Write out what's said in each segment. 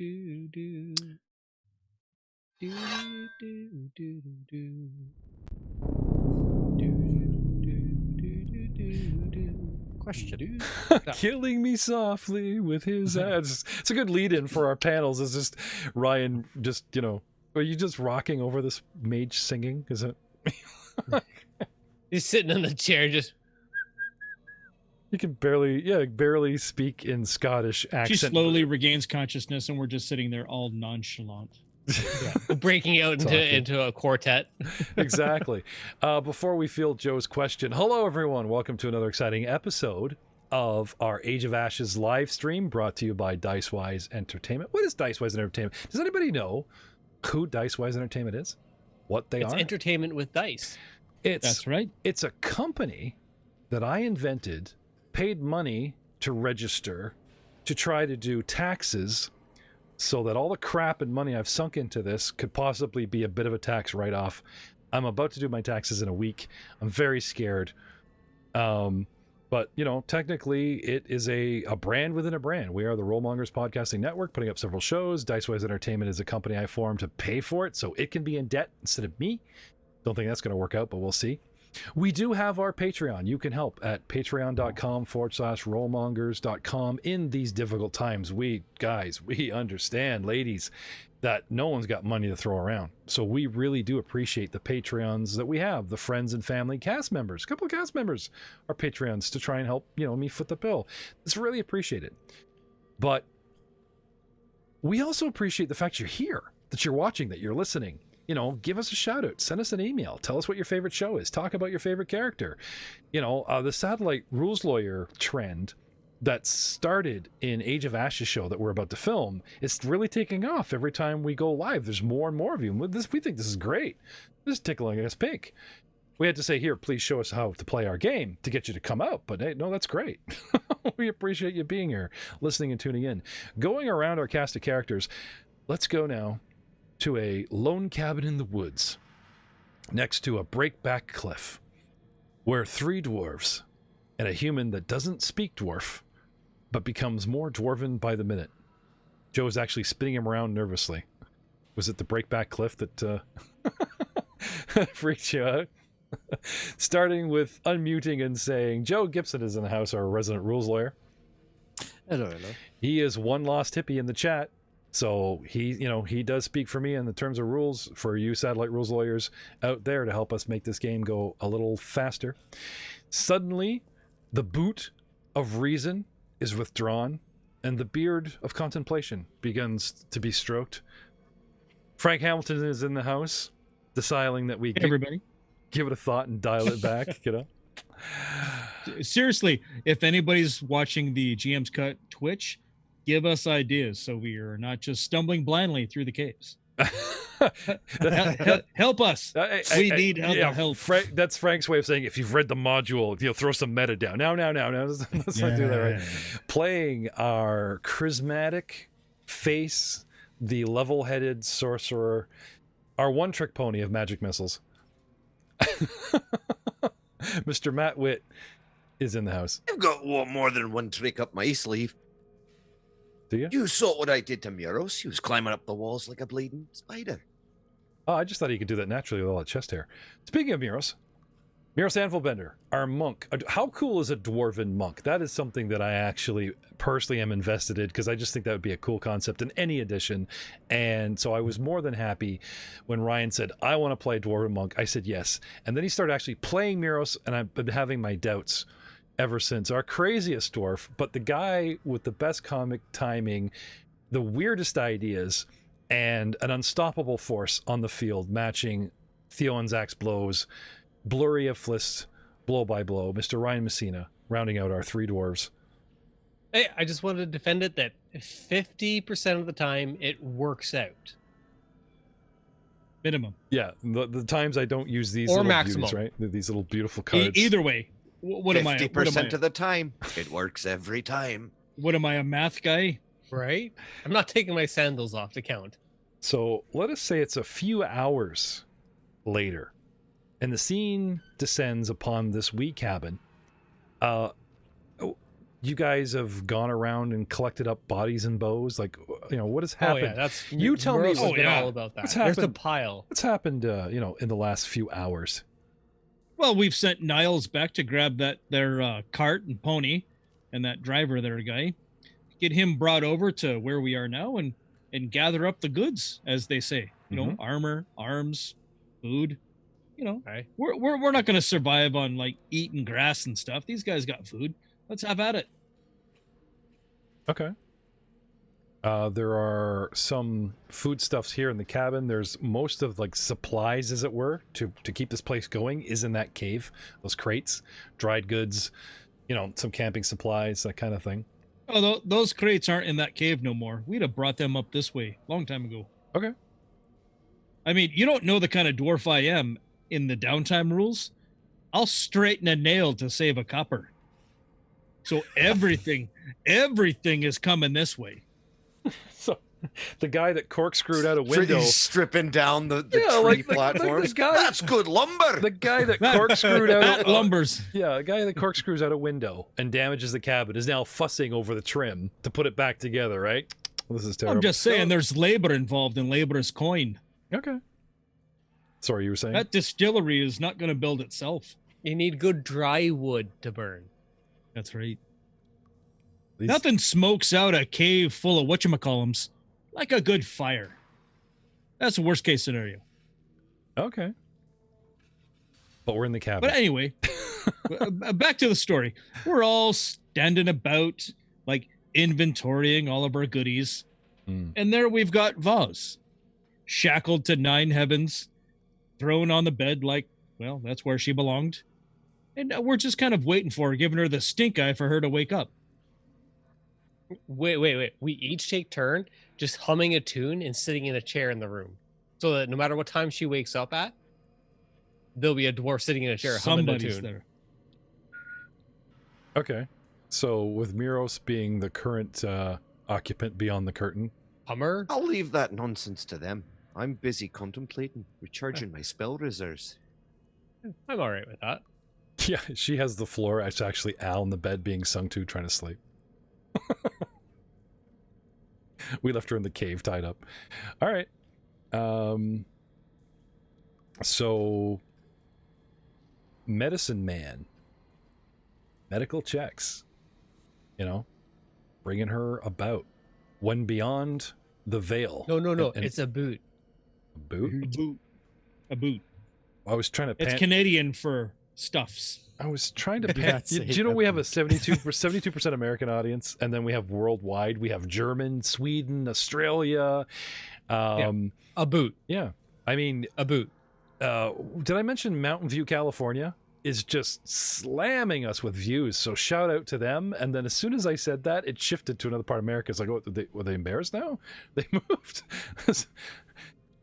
do do do do do do question. Killing me softly with his ads. It's a good lead-in for our panels. It's just Ryan just, are you just rocking over this mage singing? Is it? He's sitting in the chair just... You can barely speak in Scottish accent. She slowly regains consciousness and we're just sitting there all nonchalant. Yeah. Breaking out into a quartet. Exactly. Before we field Joe's question, hello everyone. Welcome to another exciting episode of our Age of Ashes live stream brought to you by Dicewise Entertainment. What is Dicewise Entertainment? Does anybody know who Dicewise Entertainment is? What they are? It's entertainment with dice. That's right. It's a company that I invented, paid money to register, to try to do taxes so that all the crap and money I've sunk into this could possibly be a bit of a tax write-off. I'm about to do my taxes in a week. I'm very scared. But, technically it is a brand within a brand. We are the Mongers Podcasting Network, putting up several shows. Dicewise Entertainment is a company I formed to pay for it, so it can be in debt instead of me. Don't think that's going to work out, but we'll see. We do have our Patreon. You can help at patreon.com/rollmongers.com in these difficult times. We understand, ladies, that no one's got money to throw around. So we really do appreciate the Patreons that we have, the friends and family cast members. A couple of cast members are Patreons to try and help, me foot the bill. It's really appreciated. But we also appreciate the fact you're here, that you're watching, that you're listening. Give us a shout out, send us an email, tell us what your favorite show is, talk about your favorite character. The satellite rules lawyer trend that started in Age of Ashes show that we're about to film is really taking off. Every time we go live, there's more and more of you. We think this is great. This is tickling us pink. We had to say, here, please show us how to play our game to get you to come out. But hey, no, that's great. We appreciate you being here, listening and tuning in. Going around our cast of characters, let's go now to a lone cabin in the woods next to a breakback cliff where 3 dwarves and a human that doesn't speak dwarf but becomes more dwarven by the minute. Joe is actually spinning him around nervously. Was it the breakback cliff that freaked you out? Starting with unmuting and saying, Joe Gibson is in the house, our resident rules lawyer. Hello. He is one lost hippie in the chat. So he does speak for me in the terms of rules for you satellite rules lawyers out there to help us make this game go a little faster. Suddenly, the boot of reason is withdrawn and the beard of contemplation begins to be stroked. Frank Hamilton is in the house, deciding that we everybody give it a thought and dial it back, Seriously, if anybody's watching the GM's Cut Twitch, give us ideas so we are not just stumbling blindly through the caves. Help us. We need help. That's Frank's way of saying if you've read the module, throw some meta down. No. Let's not do that, right? Playing our charismatic face, the level-headed sorcerer, our one-trick pony of magic missiles. Mr. Matt Witt is in the house. I've got more than one trick up my sleeve. Do you? You saw what I did to Muros. He was climbing up the walls like a bleeding spider. Oh, I just thought he could do that naturally with all that chest hair. Speaking of Muros Anvilbender, our monk. How cool is a dwarven monk? That is something that I actually personally am invested in because I just think that would be a cool concept in any edition. And so I was more than happy when Ryan said, I want to play a dwarven monk. I said yes. And then he started actually playing Muros, and I've been having my doubts ever since. Our craziest dwarf, but the guy with the best comic timing, the weirdest ideas, and an unstoppable force on the field, matching Theo and Zach's blows, blurry of Flist, blow by blow. Mr. Ryan Messina, rounding out our 3 dwarves. Hey, I just wanted to defend it that 50% of the time it works out. Minimum. Yeah, the times I don't use these or little maximum beauties, right? These little beautiful cards. Either way. What am I? 50% of the time, it works every time. What am I, a math guy? Right? I'm not taking my sandals off to count. So let us say it's a few hours later, and the scene descends upon this wee cabin. you guys have gone around and collected up bodies and bows? Like, what has Oh happened? yeah, that's You tell me Moros's what's- been Oh, yeah. all about that. What's There's a happened? pile. What's happened, in the last few hours? Well, we've sent Niles back to grab their cart and pony, and that driver there guy, get him brought over to where we are now, and gather up the goods, as they say. Armor, arms, food. Right. We're not going to survive on like eating grass and stuff. These guys got food. Let's have at it. Okay. There are some foodstuffs here in the cabin. There's most of like supplies, as it were, to keep this place going is in that cave. Those crates, dried goods, some camping supplies, that kind of thing. Oh, those crates aren't in that cave no more. We'd have brought them up this way long time ago. Okay. I mean, you don't know the kind of dwarf I am in the downtime rules. I'll straighten a nail to save a copper. So everything is coming this way. So the guy that corkscrewed out a window. He's stripping down the Yeah, tree like the platforms. guy- That's good lumber. The guy that corkscrewed out That lumbers. Yeah, a guy that corkscrews out a window and damages the cabin is now fussing over the trim to put it back together, right? Well, this is terrible. I'm just saying there's labor involved in labor's coin. Okay. Sorry, you were saying? That distillery is not going to build itself. You need good dry wood to burn. That's right. These- Nothing smokes out a cave full of whatchamacallums like a good fire. That's the worst case scenario. Okay. But we're in the cabin. But anyway, back to the story. We're all standing about, like inventorying all of our goodies. Mm. And there we've got Vaz, shackled to 9 heavens, thrown on the bed like, well, that's where she belonged. And we're just kind of waiting for her, giving her the stink eye for her to wake up. Wait. We each take turn just humming a tune and sitting in a chair in the room. So that no matter what time she wakes up at, there'll be a dwarf sitting in a chair humming a Somebody's tune. there. Okay. So with Miros being the current occupant beyond the curtain. Hummer? I'll leave that nonsense to them. I'm busy contemplating, recharging my spell reserves. I'm all right with that. Yeah, she has the floor. It's actually Al in the bed being sung to, trying to sleep. We left her in the cave tied up. All right. So medicine man, medical checks, bringing her about when beyond the veil. No. And It's a boot. boot. A boot. I was trying to It's Canadian for stuffs. I was trying to Did pan. not Do say you know that we have a boot. 72% American audience, and then we have worldwide. We have German, Sweden, Australia. A boot. Yeah. I mean, A boot. did I mention Mountain View, California is just slamming us with views? So shout out to them. And then as soon as I said that, it shifted to another part of America. It's like, oh, were they embarrassed now? They moved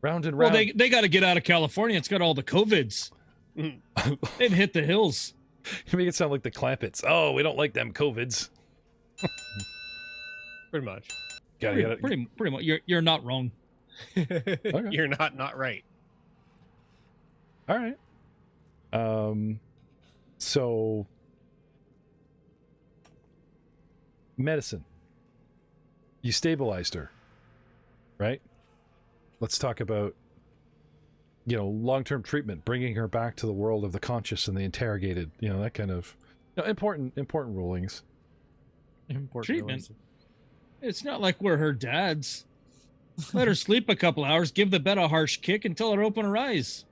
round and round. Well, they got to get out of California. It's got all the COVIDs. They've hit the hills. You make it sound like the Clampets. Oh, we don't like them COVIDs. Pretty much. Gotta Pretty much. You're not wrong. You're not right. All right. So medicine. You stabilized her, right? Let's talk about, long-term treatment, bringing her back to the world of the conscious and the interrogated, that kind of important rulings. Important Treatment. It's not like we're her dads. Let her sleep a couple hours, give the bed a harsh kick until her open her eyes.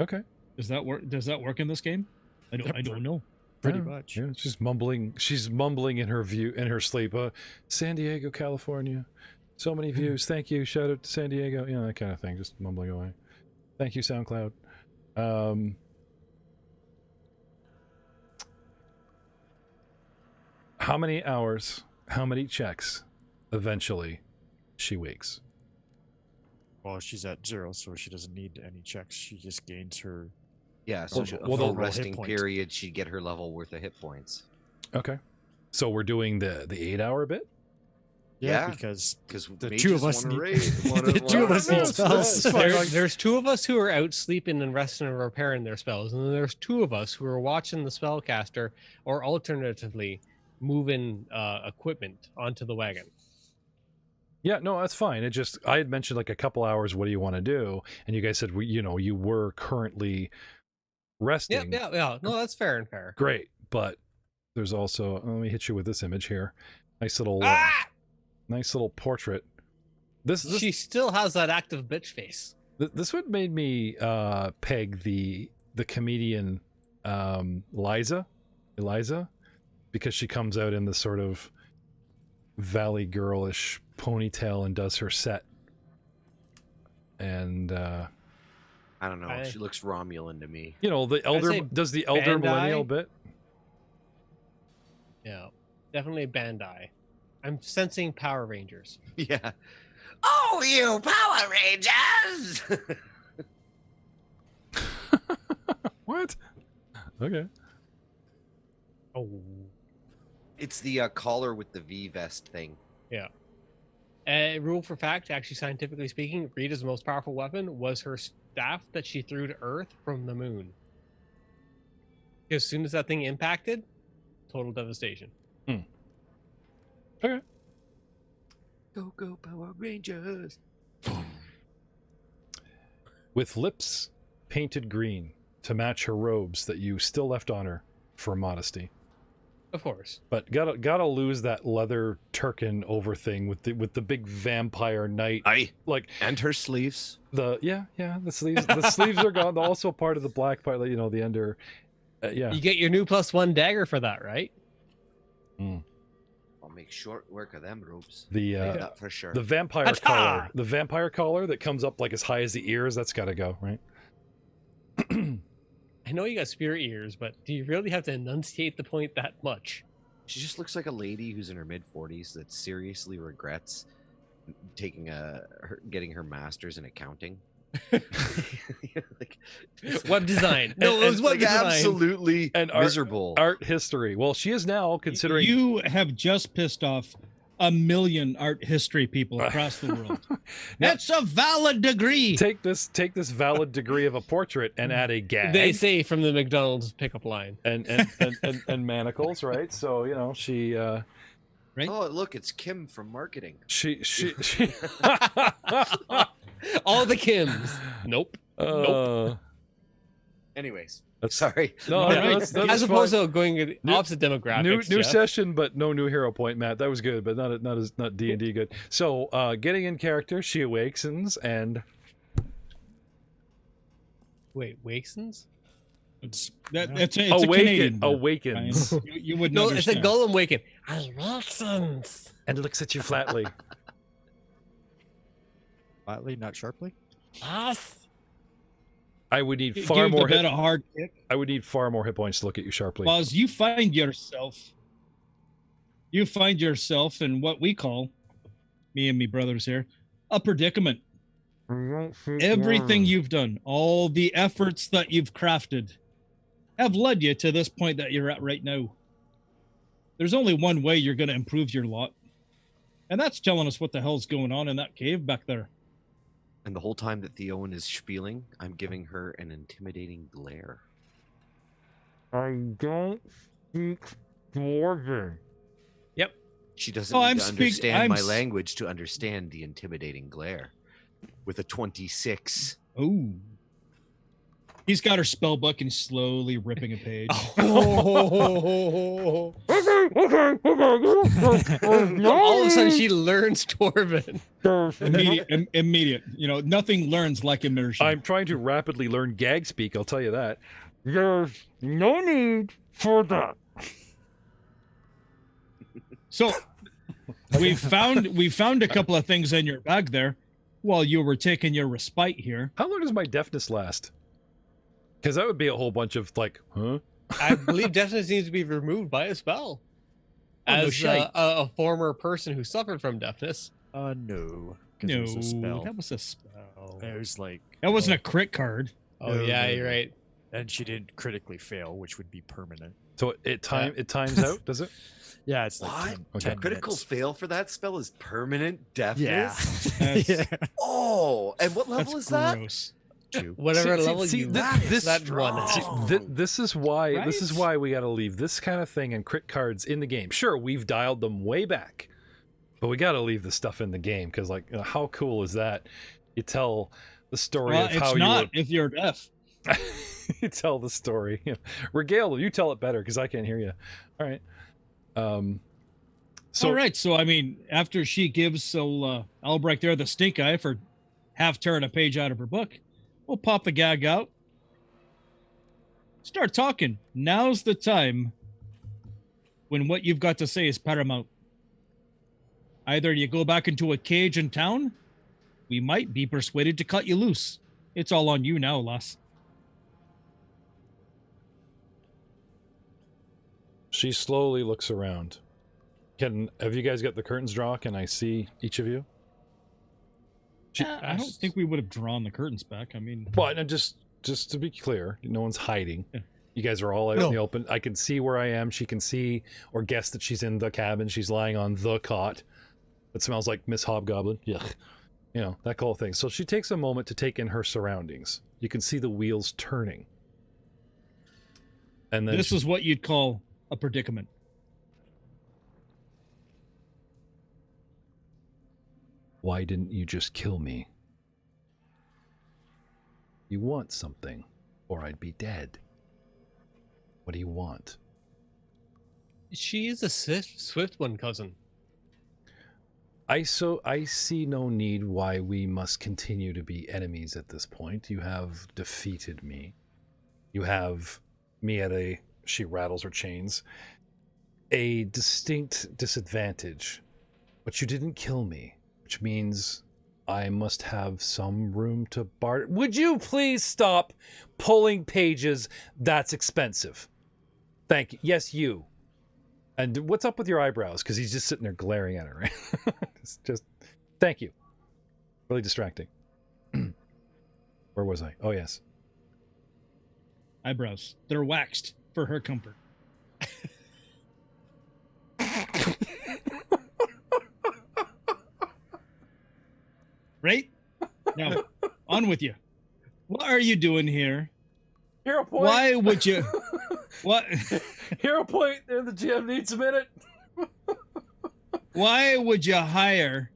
Okay. Does that work in this game? I don't know. Pretty Yeah, much. Yeah, she's mumbling in her sleep. San Diego, California. So many views. Thank you. Shout out to San Diego. That kind of thing. Just mumbling away. Thank you, SoundCloud. How many hours, how many checks eventually she wakes? Well, she's at 0, so she doesn't need any checks. She just gains her. Yeah, so Well, a well, full the- resting hit point. period, she'd get her level worth of hit points. Okay. So we're doing the 8-hour bit? Yeah, because the mages two of us wanna need raid, the two of us need spells. There's two of us who are out sleeping and resting and repairing their spells, and then there's two of us who are watching the spellcaster, or alternatively, moving equipment onto the wagon. Yeah, no, that's fine. It just, I had mentioned like a couple hours, what do you want to do? And you guys said, you were currently resting. Yeah. No, that's fair and fair. Great. But there's also, let me hit you with this image here. Nice little, nice little portrait. This She still has that active bitch face. This would made me peg the comedian Eliza, because she comes out in this sort of valley girlish ponytail and does her set. And I don't know. She looks Romulan to me. The elder does the elder Bandai? millennial bit. Yeah, definitely Bandai. I'm sensing Power Rangers. Yeah. Oh, you Power Rangers! What? Okay. Oh. It's the collar with the V vest thing. Yeah. Rule for fact, actually scientifically speaking, Rita's most powerful weapon was her staff that she threw to Earth from the moon. As soon as that thing impacted, total devastation. Okay. Go Power Rangers! With lips painted green to match her robes that you still left on her for modesty. Of course. But gotta lose that leather turkin over thing with the big vampire knight. And her sleeves. The sleeves are gone. Also part of the black part, the under. Yeah. You get your new +1 dagger for that, right? I'll make short work of them ropes. The for sure. the vampire collar. The vampire collar that comes up like as high as the ears, that's gotta go, right? I know you got spirit ears, but do you really have to enunciate the point that much? She just looks like a lady who's in her mid-40s that seriously regrets getting her master's in accounting. Web design. No, it was web design. Absolutely and miserable. Art history. Well, she is now considering. You have just pissed off 1 million art history people across the world. That's a valid degree. Take this valid degree of a portrait and add a gag. They say from the McDonald's pickup line. And manacles, right? So she. Right? Oh, look, it's Kim from marketing. She All the Kims. Nope. Anyways, That's sorry. No, that's as opposed to going to the opposite demographics. New Jeff. session, but no new hero point, Matt. That was good, but not D&D good. So, getting in character, she awakens and. Wait, Wakesons? It's a Canadian word. Awakens. You wouldn't No, understand. it's a Gollum Waken. Wakesons. And looks at you flatly. Flatly, not sharply. I would need Give far the more bed a hard kick. I would need far more hit points to look at you sharply. Because you find yourself in what we call, me and me brothers here, a predicament. Everything you've done, all the efforts that you've crafted, have led you to this point that you're at right now. There's only one way you're going to improve your lot, and that's telling us what the hell's going on in that cave back there. And the whole time that Theowen is spieling, I'm giving her an intimidating glare. I don't speak Dwarven. Yep. She doesn't need to understand I'm my language to understand the intimidating glare. With a 26. Oh. He's got her spell book and he's slowly ripping a page. All of a sudden, she learns Dwarven. Immediate. Nothing learns like immersion. I'm trying to rapidly learn gag speak, I'll tell you that. There's no need for that. So we found a couple of things in your bag there while you were taking your respite here. How long does my deafness last? Because that would be a whole bunch of I believe deafness needs to be removed by a spell. As a former person who suffered from deafness. No. No, It was a spell. that was a spell. It was like That wasn't a crit card. Oh, yeah, you're right. And she didn't critically fail, which would be permanent. So it times out, does it? Yeah, it's like What? 10, Okay. 10 Critical minutes. fail for that spell is permanent Yeah. deafness. That's- Yeah. Oh, and what level That's is that? gross. 2. Whatever See- level see, you this- that one. See, strong. this is why Right? we got to leave this kind of thing and crit cards in the game. Sure, we've dialed them way back, but we got to leave the stuff in the game because, like, how cool is that? You tell the story Well, of how it's you not were. if you're deaf. You tell the story. Regale, you tell it better because I can't hear you. All right. So All right. So I mean, after she gives Albrecht there the stink eye for half tearing a page out of her book, we'll pop the gag out. Start talking. Now's the time when what you've got to say is paramount. Either you go back into a cage in town, we might be persuaded to cut you loose. It's all on you now, lass. she slowly looks around. Have you guys got the curtains drawn? Can I see each of you? I don't think we would have drawn the curtains back. I mean, Well, no, just to be clear, no one's hiding. Yeah. You guys are all out in the open. I can see where I am. She can see or guess that she's in the cabin. She's lying on the cot. It smells like Miss Hobgoblin. Yuck. You know, that kind of thing. So she takes a moment to take in her surroundings. You can see the wheels turning. And then this is what you'd call a predicament. why didn't you just kill me? You want something, or I'd be dead. What do you want? She is a swift one, cousin. I see no need why we must continue to be enemies at this point. You have defeated me. You have me at a, she rattles her chains, a distinct disadvantage. But you didn't kill me, which means I must have some room to barter. Would you please stop pulling pages? That's expensive. Thank you. Yes, you. And what's up with your eyebrows? Because he's just sitting there glaring at her, right? just thank you. Really distracting. Where was I? Oh, yes. Eyebrows. They're waxed for her comfort. Right? Now, on with you. What are you doing here? Hero point. Why would you? What? Hero point. And the GM needs a minute. Why would you hire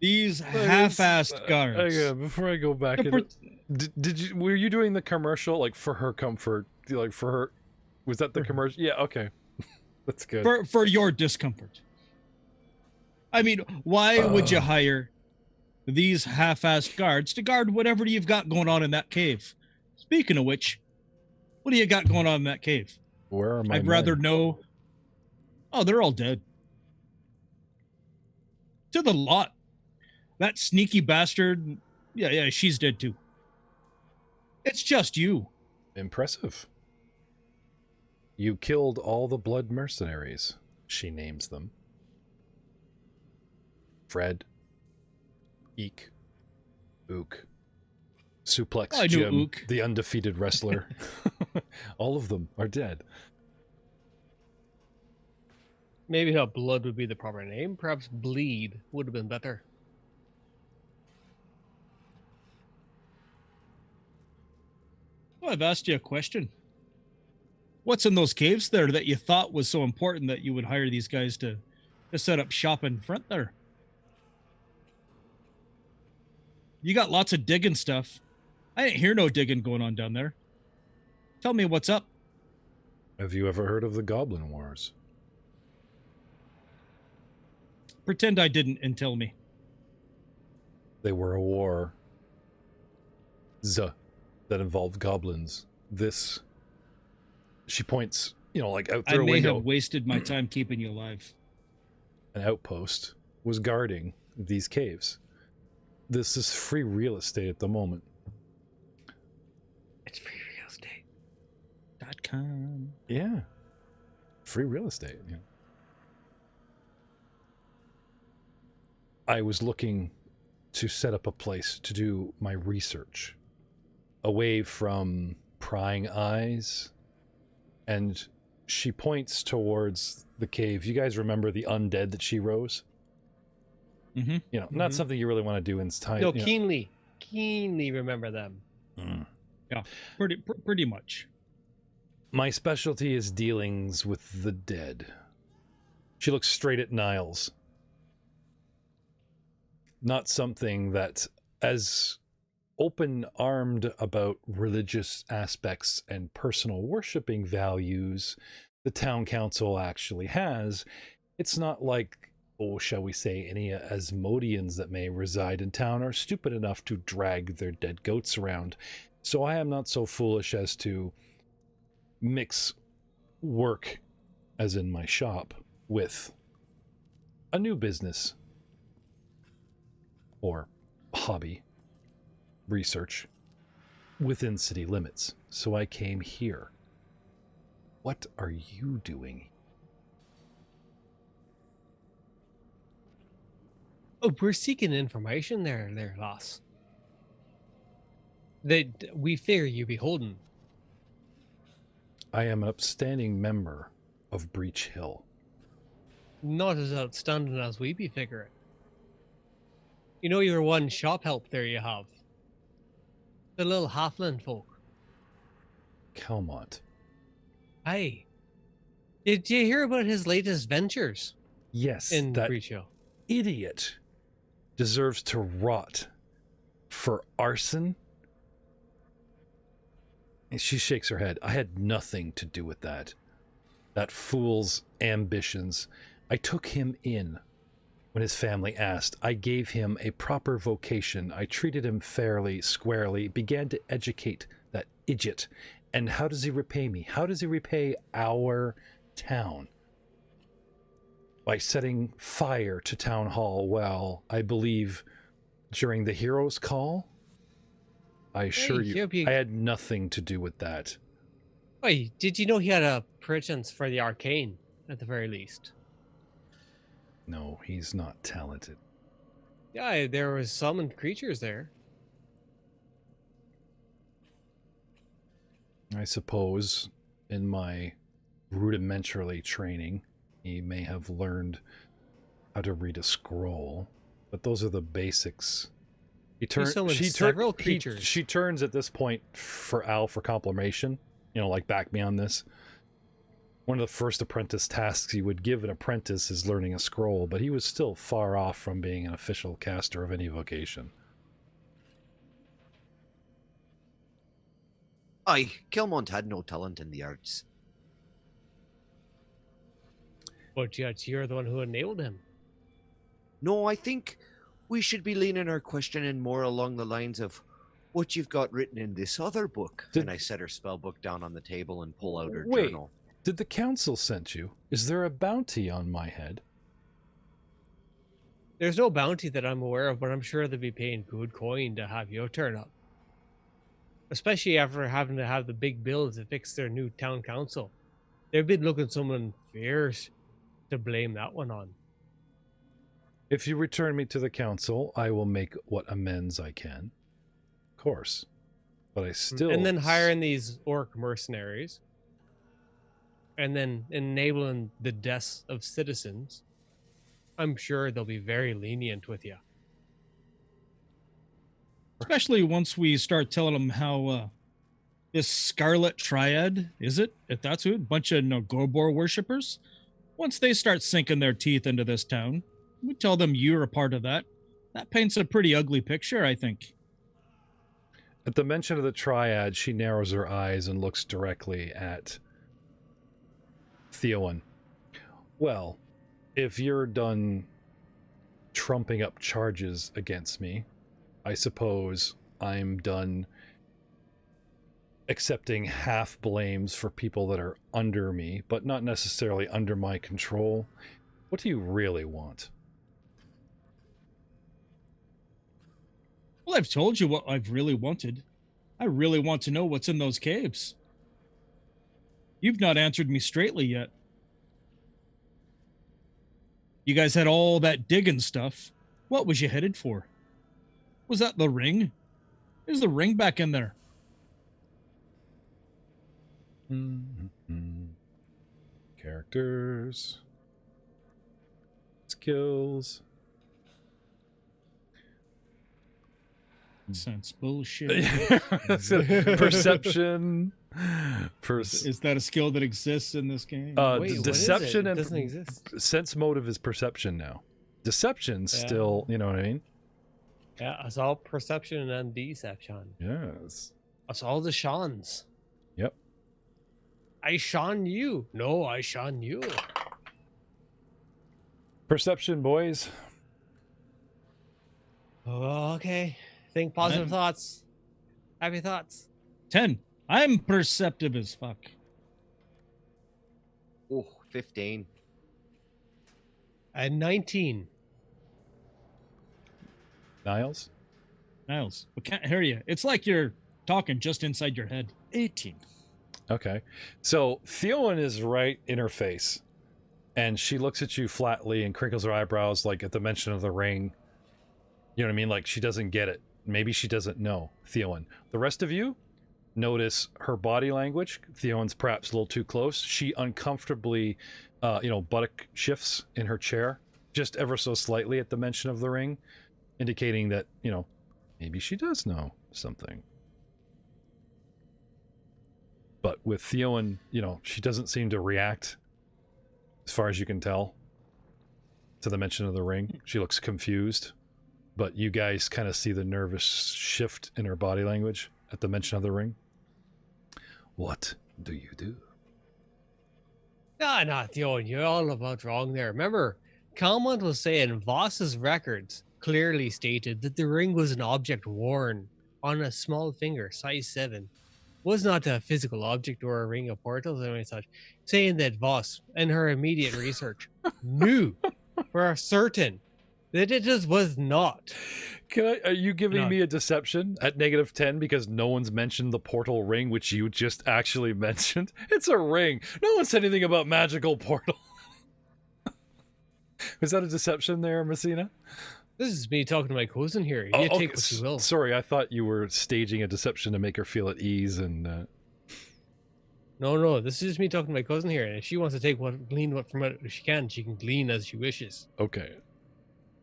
these half-assed guards? Before I go back, To pro- did you were you doing the commercial like for her comfort? Like for her, was that the commercial? Yeah. Okay, that's good. for your discomfort. I mean, why would you hire these half-assed guards to guard whatever you've got going on in that cave? Speaking of which, what do you got going on in that cave? Where are my I'd rather men? know. Oh, they're all dead. To the lot. That sneaky bastard. Yeah, she's dead too. It's just you. Impressive. You killed all the blood mercenaries. She names them. Fred, Eek, Ook, Suplex I knew Jim, Ook. the undefeated wrestler. All of them are dead. Maybe not blood would be the proper name. Perhaps bleed would have been better. Well, I've asked you a question. What's in those caves there that you thought was so important that you would hire these guys to set up shop in front there? You got lots of digging stuff. I didn't hear no digging going on down there. Tell me what's up. Have you ever heard of the Goblin Wars? Pretend I didn't and tell me. They were a war that involved goblins. This, she points, like out I through a may window. have wasted my time keeping you alive. An outpost was guarding these caves. This is free real estate at the moment. It's free real estate. .com. Yeah. Free real estate. Yeah. I was looking to set up a place to do my research away from prying eyes and She points towards the cave. You guys remember the undead that she rose? Mm-hmm. You know, not something you really want to do in time. No, keenly remember them. Yeah, pretty much. My specialty is dealings with the dead. She looks straight at Niles. Not something that, as open-armed about religious aspects and personal worshipping values the town council actually has. It's not like, oh, shall we say, any Asmodeans that may reside in town are stupid enough to drag their dead goats around. So I am not so foolish as to mix work, as in my shop, with a new business or hobby, research within city limits. So I came here. What are you doing? Oh, we're seeking information there, lass. That we fear you beholden. I am an upstanding member of Breach Hill. Not as outstanding as we be figuring. You know your one shop help there you have. The little halfling folk. Calmont. Aye. Did you hear about his latest ventures? Yes, In that Breach Hill? idiot deserves to rot for arson. And she shakes her head. I had nothing to do with that. That fool's ambitions. I took him in when his family asked. I gave him a proper vocation. I treated him fairly, squarely, began to educate that idiot. And how does he repay me? How does he repay our town? By setting fire to town hall. Well, I believe during the hero's call, I assure you, I had nothing to do with that. Wait, did you know he had a pretense for the arcane, at the very least? No, he's not talented. Yeah, there was summoned creatures there. I suppose in my rudimentary training, he may have learned how to read a scroll, but those are the basics. She turns at this point for Al for confirmation, like back me on this. One of the first apprentice tasks he would give an apprentice is learning a scroll, but he was still far off from being an official caster of any vocation. Aye, Kilmont had no talent in the arts. But yet you're the one who enabled him. No, I think we should be leaning our questioning more along the lines of what you've got written in this other book. And I set her spell book down on the table and pull out her journal. Did the council send you? Is there a bounty on my head? There's no bounty that I'm aware of, but I'm sure they'll be paying good coin to have you turn up. Especially after having to have the big bills to fix their new town council. They've been looking someone fierce to blame that one on. If you return me to the council, I will make what amends I can. Of course. But I still... And then hiring these orc mercenaries. And then enabling the deaths of citizens. I'm sure they'll be very lenient with you. Especially once we start telling them how this Scarlet Triad, is it? If that's who, a bunch of Nogobor worshippers. Once they start sinking their teeth into this town, we tell them you're a part of that. That paints a pretty ugly picture, I think. At the mention of the Triad, she narrows her eyes and looks directly at Theowen. Well, if you're done trumping up charges against me, I suppose I'm done accepting half blames for people that are under me, but not necessarily under my control. What do you really want? Well, I've told you what I've really wanted. I really want to know what's in those caves. You've not answered me straightly yet. You guys had all that digging stuff. What was you headed for? Was that the ring? Is the ring back in there? Characters. Skills. Sense bullshit. Perception. Is that a skill that exists in this game? Wait, deception what is it? It and doesn't exist. sense motive is perception now. Deception still, you know what I mean? Yeah, it's all perception and deception. Yes. It's all the Shans. Yep. I shone you. No, I shone you. Perception, boys. Oh, okay. Think positive 10. thoughts. Happy thoughts. 10. I'm perceptive as fuck. Oh, 15. And 19. Niles? Niles, we can't hear you. It's like you're talking just inside your head. 18. Okay. So Theowen is right in her face. And she looks at you flatly and crinkles her eyebrows like at the mention of the ring. You know what I mean? Like she doesn't get it. Maybe she doesn't know Theowen. The rest of you notice her body language. Theowen's perhaps a little too close. She uncomfortably, buttock shifts in her chair just ever so slightly at the mention of the ring, indicating that, maybe she does know something. But with Theowen, she doesn't seem to react, as far as you can tell, to the mention of the ring. She looks confused. But you guys kind of see the nervous shift in her body language at the mention of the ring. What do you do? Nah, Theo, you're all about wrong there. Remember, Kalman was saying Voss's records clearly stated that the ring was an object worn on a small finger, size 7. Was not a physical object or a ring of portals or any such. Saying that Voss, in her immediate research, knew for certain that it just was not. Are you giving me a deception at -10 because no one's mentioned the portal ring, which you just actually mentioned? It's a ring. No one said anything about magical portal. Was that a deception there, Messina? This is me talking to my cousin here. You take what you will. Sorry, I thought you were staging a deception to make her feel at ease and... No, this is just me talking to my cousin here. And if she wants to glean what from it she can glean as she wishes. Okay.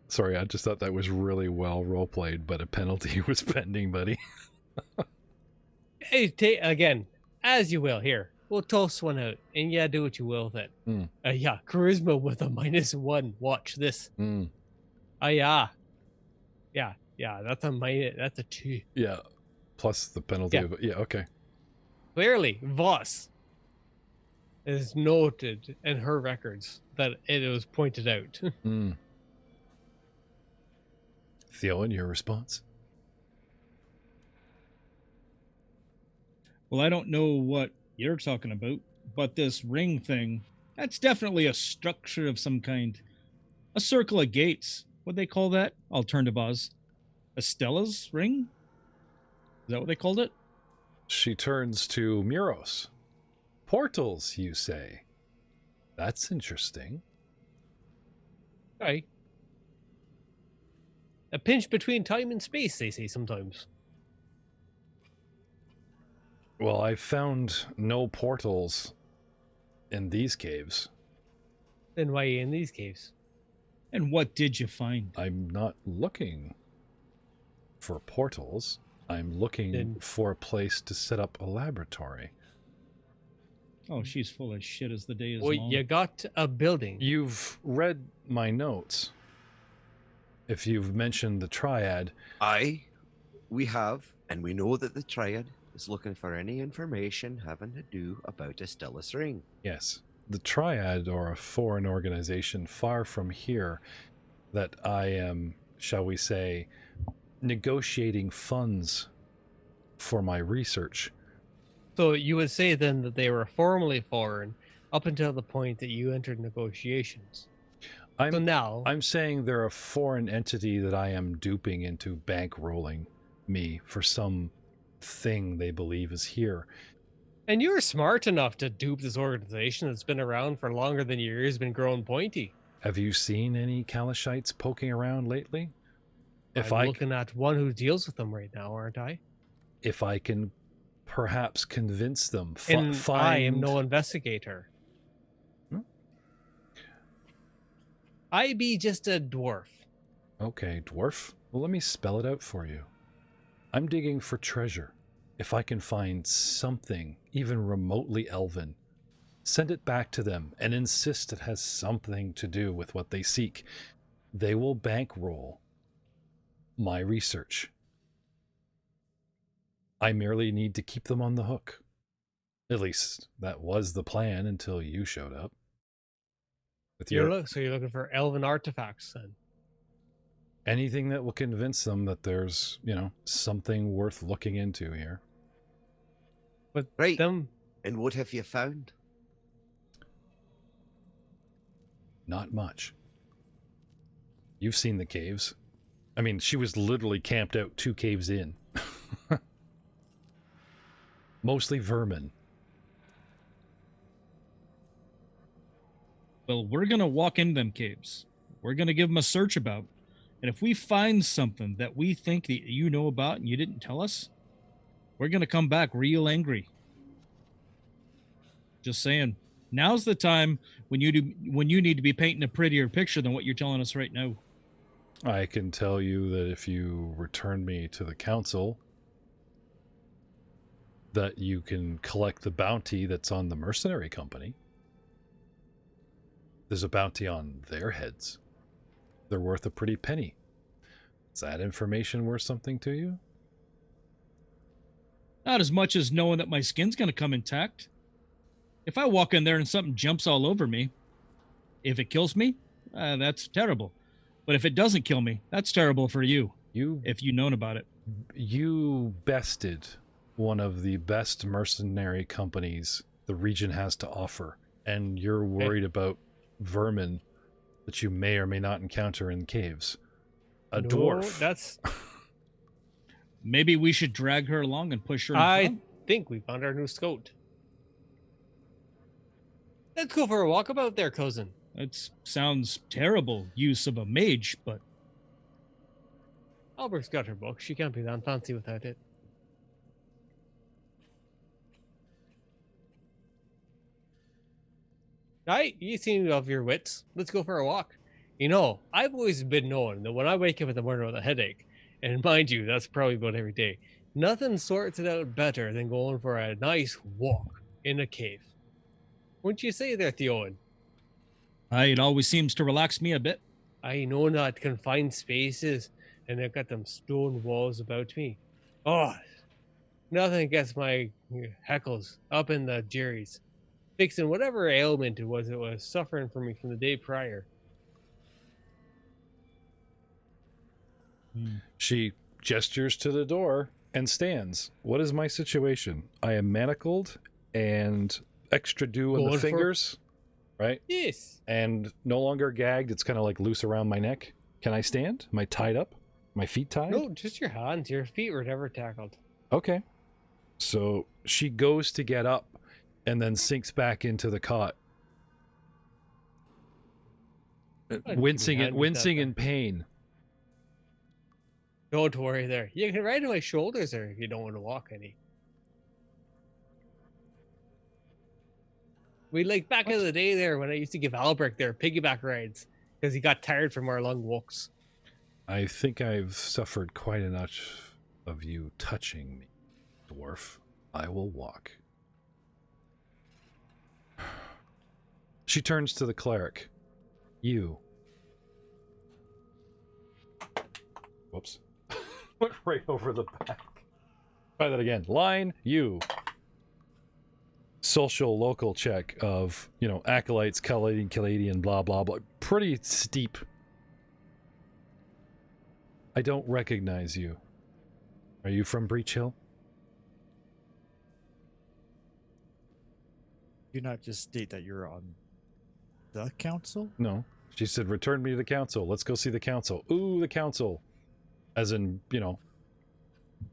Sorry, I just thought that was really well role-played, but a penalty was pending, buddy. Hey, again, as you will. Here, we'll toss one out, and do what you will with it. Charisma with a -1. Watch this. Yeah, that's a 2. Yeah, plus the penalty of it. Yeah, okay. Clearly, Voss is noted in her records that it was pointed out. Theowen, your response? Well, I don't know what you're talking about, but this ring thing, that's definitely a structure of some kind. A circle of gates. What'd they call that? I'll turn to Boz. Estella's ring? Is that what they called it? She turns to Muros. Portals, you say? That's interesting. Right. A pinch between time and space, they say sometimes. Well, I found no portals in these caves. Then why are you in these caves? And what did you find? I'm not looking for portals. I'm looking for a place to set up a laboratory. Oh, she's full of shit as the day is long. Well, you got a building. You've read my notes. If you've mentioned the Triad. We have, and we know that the Triad is looking for any information having to do about Estella's ring. Yes. The Triad are a foreign organization far from here that I am, shall we say, negotiating funds for my research. So you would say then that they were formally foreign up until the point that you entered negotiations. I'm saying they're a foreign entity that I am duping into bankrolling me for some thing they believe is here. And you're smart enough to dupe this organization that's been around for longer than your ears been growing pointy. Have you seen any Kalashites poking around lately? I'm looking at one who deals with them right now, aren't I? If I can perhaps convince them. I am no investigator. I be just a dwarf. Okay, dwarf. Well, let me spell it out for you. I'm digging for treasure. If I can find something, even remotely elven, send it back to them and insist it has something to do with what they seek. They will bankroll my research. I merely need to keep them on the hook. At least that was the plan until you showed up. With So you're looking for elven artifacts then? Anything that will convince them that there's, something worth looking into here. But Right. them, And what have you found? Not much. You've seen the caves. I mean, she was literally camped out 2 caves in. Mostly vermin. Well, we're going to walk into them caves. We're going to give them a search about. And if we find something that we think that you know about and you didn't tell us, we're going to come back real angry. Just saying. Now's the time when you need to be painting a prettier picture than what you're telling us right now. I can tell you that if you return me to the council, that you can collect the bounty that's on the mercenary company. There's a bounty on their heads. They're worth a pretty penny. Is that information worth something to you? Not as much as knowing that my skin's going to come intact. If I walk in there and something jumps all over me, if it kills me, that's terrible. But if it doesn't kill me, that's terrible for you. If you've known about it. You bested one of the best mercenary companies the region has to offer, and you're worried about vermin that you may or may not encounter in caves. A dwarf. That's... Maybe we should drag her along and push her in front. I think we found our new scout. Let's go for a walkabout there, cousin. That sounds terrible use of a mage, but... Albert's got her book. She can't be that fancy without it. Right, you seem of your wits. Let's go for a walk. I've always been known that when I wake up in the morning with a headache, and mind you, that's probably about every day, nothing sorts it out better than going for a nice walk in a cave. Wouldn't you say there, Theowen? It always seems to relax me a bit. I know not confined spaces, and I've got them stone walls about me. Oh, nothing against my heckles up in the jerry's, fixing whatever ailment it was suffering from me from the day prior. She gestures to the door and stands. What is my situation? I am manacled and extra dew in the fingers, right? Yes. And no longer gagged. It's kind of like loose around my neck. Can I stand? Am I tied up? My feet tied? No, just your hands. Your feet were never tackled. Okay. So she goes to get up and then sinks back into the cot. Wincing in pain. Don't worry there. You can ride on my shoulders there if you don't want to walk any. We back in the day there when I used to give Albrecht their piggyback rides because he got tired from our long walks. I think I've suffered quite enough of you touching me, dwarf. I will walk. She turns to the cleric. You. Whoops. Went right over the back. Try that again. Line, you. Social local check of, acolytes, Caladian, blah, blah, blah. Pretty steep. I don't recognize you. Are you from Breach Hill? Do not just state that you're on the council? No. She said, return me to the council. Let's go see the council. Ooh, the council. As in,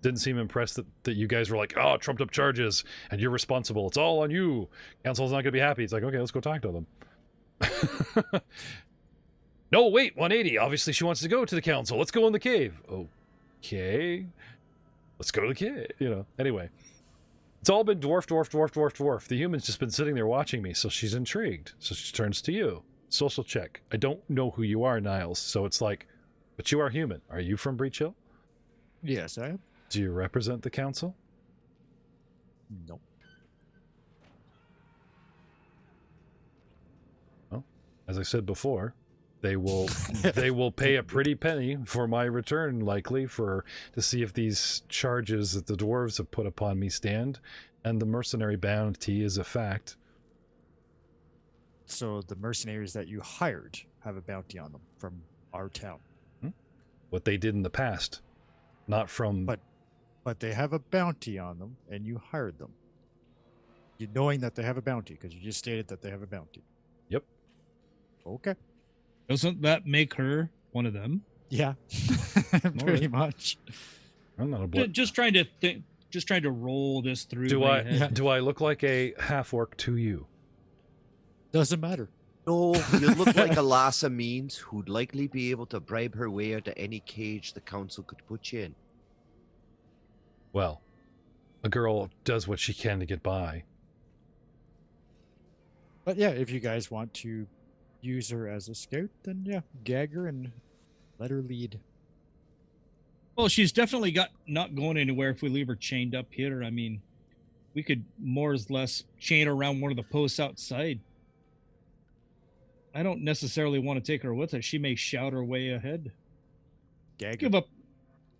didn't seem impressed that you guys were like, oh, trumped up charges, and you're responsible. It's all on you. Council's not going to be happy. It's like, okay, let's go talk to them. No, wait, 180. Obviously, she wants to go to the council. Let's go in the cave. Okay. Let's go to the cave. Anyway. It's all been dwarf. The human's just been sitting there watching me, so she's intrigued. So she turns to you. social check. I don't know who you are, Niles, so it's like, but you are human. Are you from Breach Hill? Yes, I am. Do you represent the council? No. Well, as I said before, they will they will pay a pretty penny for my return, likely, to see if these charges that the dwarves have put upon me stand, and the mercenary bounty is a fact. So the mercenaries that you hired have a bounty on them from our town. What they did in the past, not from. But they have a bounty on them, and you hired them. You knowing that they have a bounty, because you just stated that they have a bounty. Yep. Okay. Doesn't that make her one of them? Yeah. Pretty much. I'm not a blood. Just trying to think. Just trying to roll this through. Do my I head. do I look like a half orc to you? Doesn't matter. No, you look like a lass of means who'd likely be able to bribe her way out of any cage the council could put you in. Well, a girl does what she can to get by. But yeah, if you guys want to use her as a scout, then yeah, gag her and let her lead. Well, she's definitely not going anywhere if we leave her chained up here. I mean, we could more or less chain her around one of the posts outside. I don't necessarily want to take her with us. She may shout her way ahead. Gag Give her. up.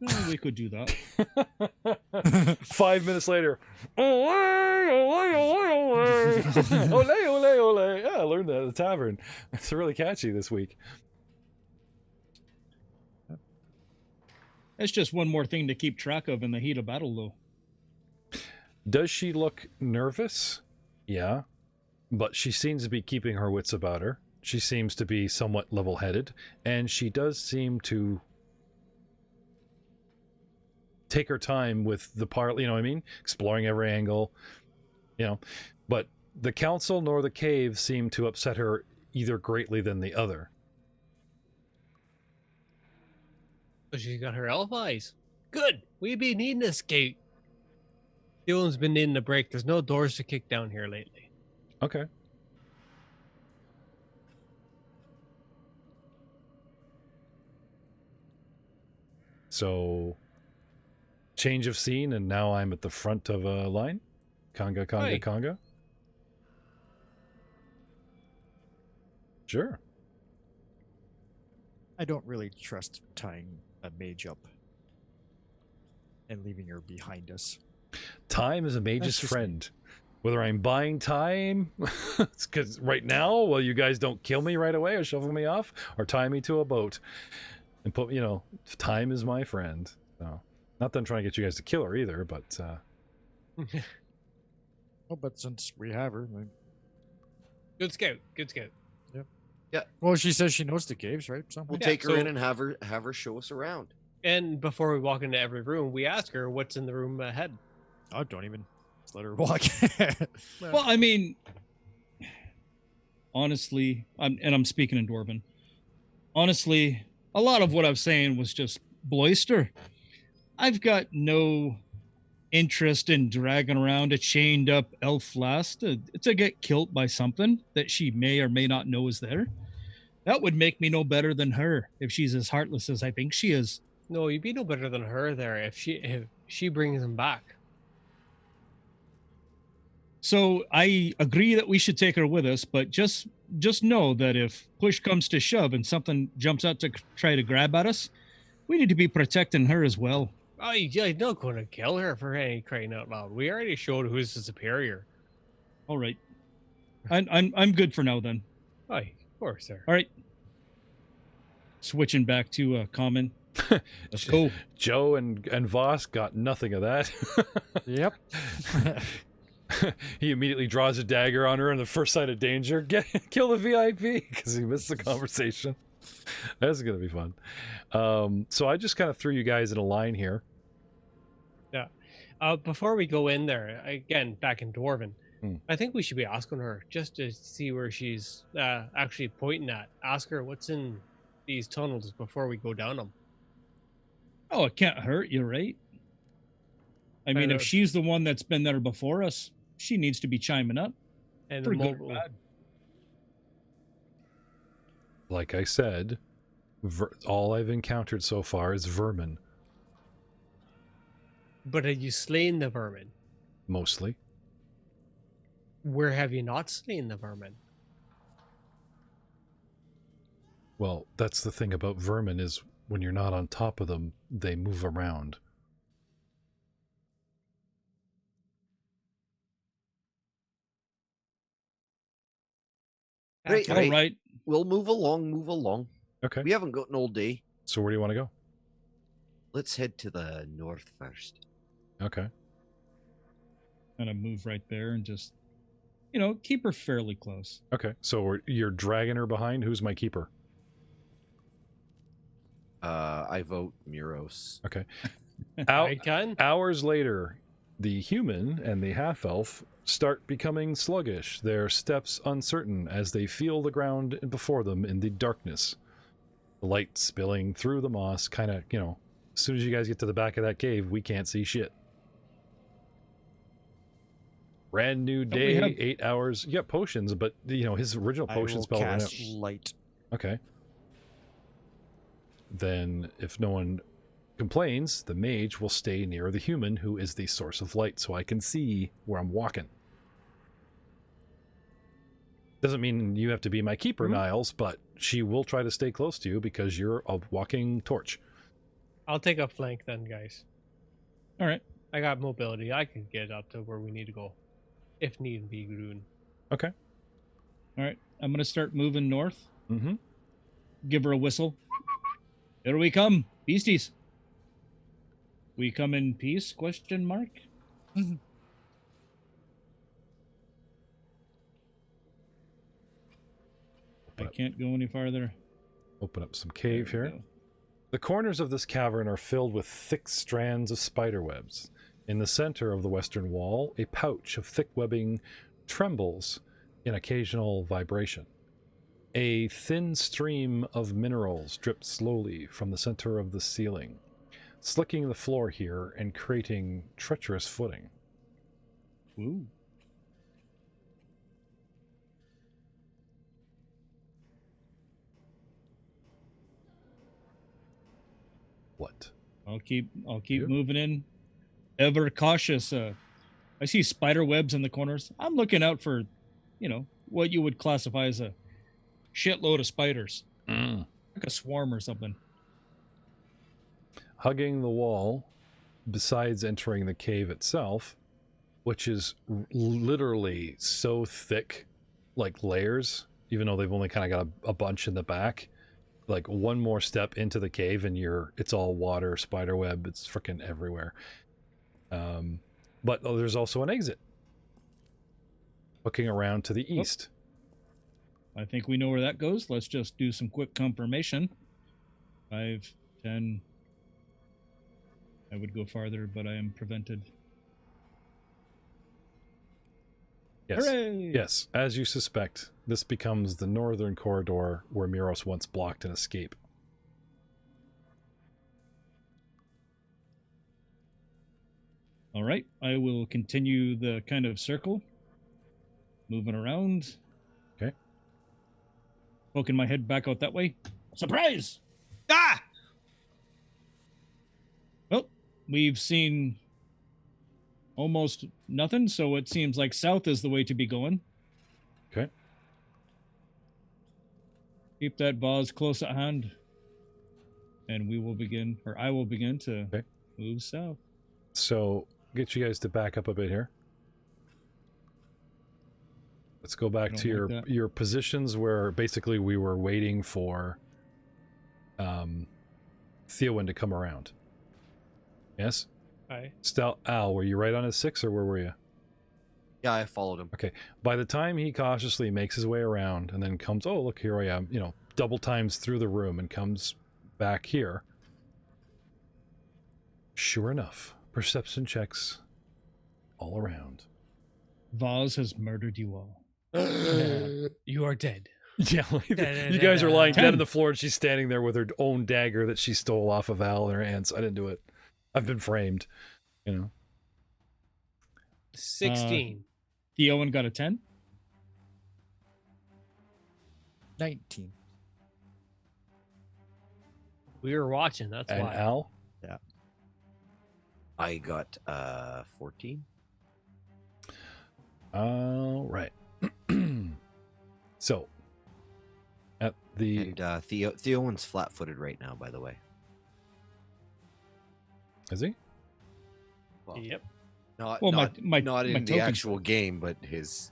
No, we could do that. 5 minutes later, ole, ole, ole, ole, ole, ole, ole. Yeah, I learned that at the tavern. It's really catchy this week. That's just one more thing to keep track of in the heat of battle, though. Does she look nervous? Yeah, but she seems to be keeping her wits about her. She seems to be somewhat level-headed, and she does seem to take her time with the part, you know what I mean? Exploring every angle, you know. But the council nor the cave seem to upset her either greatly than the other. So she's got her elf eyes. Good. We'd be needing this gate. Dylan's been needing a break. There's no doors to kick down here lately. Okay. So, change of scene, and now I'm at the front of a line. Conga, conga, Hi. conga. Sure. I don't really trust tying a mage up and leaving her behind us. Time is a mage's That's just friend. Whether I'm buying time, because right now, well, you guys don't kill me right away or shuffle me off or tie me to a boat and put, you know, time is my friend. So, not that I'm trying to get you guys to kill her either, but Oh, but since we have her, then... Good scout. Good scout. Well, she says she knows the caves, right? So We'll Yeah, take her so- in and have her show us around. And before we walk into every room, we ask her what's in the room ahead. oh, don't even just let her walk. Well, I mean, honestly, I'm speaking in Dwarven. Honestly, a lot of what I'm saying was just bloister. I've got no interest in dragging around a chained up elf lass to get killed by something that she may or may not know is there. That would make me no better than her if she's as heartless as I think she is. No, you'd be no better than her there if she brings him back. So I agree that we should take her with us, but just know that if push comes to shove and something jumps out to try to grab at us, we need to be protecting her as well. Oh, you're not going to kill her for any crying out loud. We already showed who's the superior. All right, I'm good for now then. Oh, of course, sir. All right, switching back to common. Let's go. Joe and Voss got nothing of that. Yep. He immediately draws a dagger on her on the first sign of danger. Kill the VIP because he missed the conversation. That's going to be fun. So I just kind of threw you guys in a line here. Before we go in there, again, back in Dwarven, Hmm. I think we should be asking her just to see where she's actually pointing at. Ask her what's in these tunnels before we go down them. Oh, it can't hurt you, right? I mean, know. if she's the one that's been there before us, she needs to be chiming up. And For the good or mobile, bad. Like I said, all I've encountered so far is vermin, But have you slain the vermin? mostly. Where have you not slain the vermin? Well, that's the thing about vermin is when you're not on top of them, they move around. Right, All right. right. We'll move along. Okay. We haven't got an all day. So where do you want to go? Let's head to the north first. Okay. Kind of move right there and just, keep her fairly close. Okay. So you're dragging her behind. Who's my keeper? I vote Muros. Okay. Right, Gun? Hours later, the human and the half-elf start becoming sluggish, their steps uncertain as they feel the ground before them in the darkness. The light spilling through the moss, kind of, as soon as you guys get to the back of that cave, we can't see shit. Brand new day, 8 hours. You got potions, but, his original potion spell ran out. cast light. Okay. Then, if no one complains, the mage will stay near the human who is the source of light, so I can see where I'm walking. Doesn't mean you have to be my keeper, Niles, but she will try to stay close to you because you're a walking torch. I'll take a flank then, guys. All right. I got mobility. I can get up to where we need to go. If need be, Groon. Okay. All right. I'm going to start moving north. Mm-hmm. Give her a whistle. Here we come, beasties. We come in peace? Question mark. I can't go any farther. Open up some cave There we here. go. The corners of this cavern are filled with thick strands of spider webs. In the center of the western wall, a pouch of thick webbing trembles in occasional vibration. A thin stream of minerals drips slowly from the center of the ceiling, slicking the floor here and creating treacherous footing. Ooh. What? I'll keep You? moving in. Ever cautious. I see spider webs in the corners. I'm looking out for, what you would classify as a shitload of spiders. Like a swarm or something. Hugging the wall, besides entering the cave itself, which is literally so thick, like layers, even though they've only kind of got a bunch in the back. Like one more step into the cave and it's all water, spider web, it's freaking everywhere. But there's also an exit. Looking around to the east. I think we know where that goes. Let's just do some quick confirmation. 5, 10. I would go farther, but I am prevented. Yes. Hooray! Yes, as you suspect, this becomes the northern corridor where Muros once blocked an escape. All right. I will continue the kind of circle. Moving around. Okay. Poking my head back out that way. Surprise! Ah! Well, we've seen almost nothing, so it seems like south is the way to be going. Okay. Keep that vase close at hand. And we will begin, or I will begin to move south. So, get you guys to back up a bit here. Let's go back to your positions where basically we were waiting for Theowen to come around. Yes? Hi. Al, were you right on his 6 or where were you? Yeah, I followed him. Okay. By the time he cautiously makes his way around and then comes, oh, look, here I am, double times through the room and comes back here. Sure enough, perception checks all around. Vaz has murdered you all. You are dead. Yeah, you guys are lying dead on the floor and she's standing there with her own dagger that she stole off of Al in her hands. I didn't do it. I've been framed, 16. Theowen got a 10. 19. We were watching. That's And why. Al? I got 14. All right. So, at the And Theowen's flat-footed right now, by the way. is he? Well, Yep. Not, Well, not, my not in the token- actual game, but his.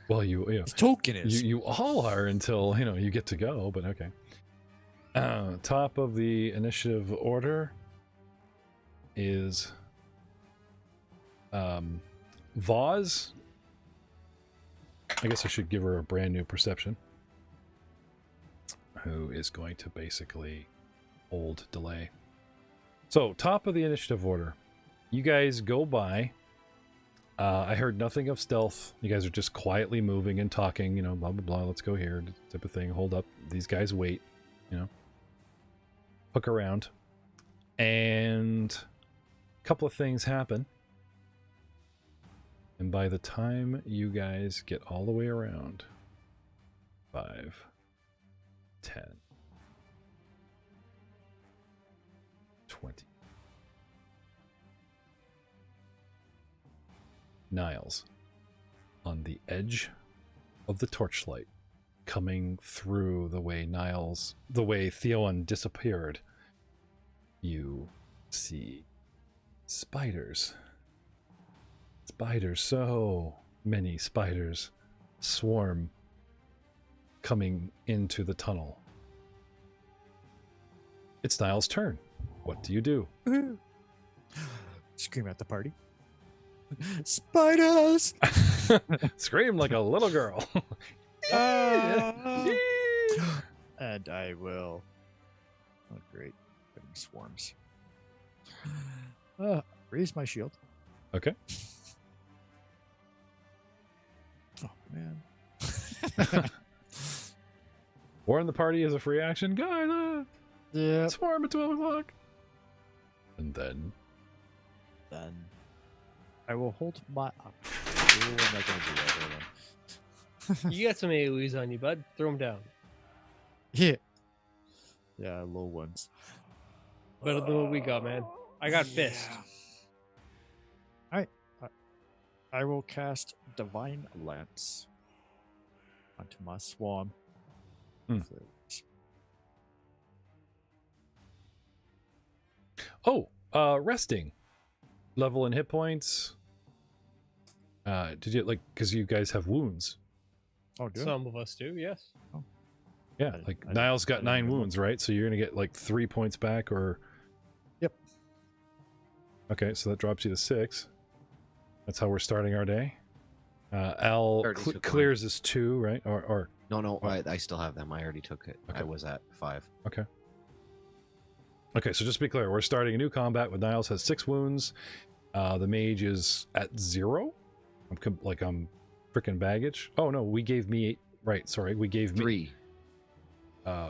Well, you His token is. you all are until you get to go. But okay. Top of the initiative order is Vaz. I guess I should give her a brand new perception. Who is going to basically hold delay. So, top of the initiative order. You guys go by. I heard nothing of stealth. You guys are just quietly moving and talking, blah, blah, blah. Let's go here, type of thing. Hold up. These guys wait, Hook around. And a couple of things happen. And by the time you guys get all the way around, 5, 10, 20. Niles, on the edge of the torchlight, coming through the way Theon disappeared, you see spiders. Spiders, so many spiders swarm coming into the tunnel. It's Niles' turn. What do you do? Scream at the party. Spiders! Scream like a little girl. Ah! And I will. Oh, great. Getting swarms. Raise my shield. Okay. Oh, man. Warn the party as a free action. Guys, Yeah. swarm at 12 o'clock. And then Then I will hold my. What am I going to do that then? You got some AoEs on you, bud. Throw them down. Yeah. Yeah, low ones. Better than what we got, man. I got fist. I will cast Divine Lance onto my swarm. Hmm. Oh, resting. Level and hit points. Did you because you guys have wounds? Oh, do I? Some of us do, yes. Yeah, I Niles didn't got 9 remember. wounds, right? So you're gonna get 3 points back, or Yep. Okay, so that drops you to 6. That's how we're starting our day. Al Already took clears his 2, right? Or No, I still have them. I already took it. Okay. I was at 5. okay. So just to be clear, we're starting a new combat with Niles has 6 wounds. The mage is at 0. I'm freaking baggage. Oh no, we gave me 8. Right, sorry, we gave me 3.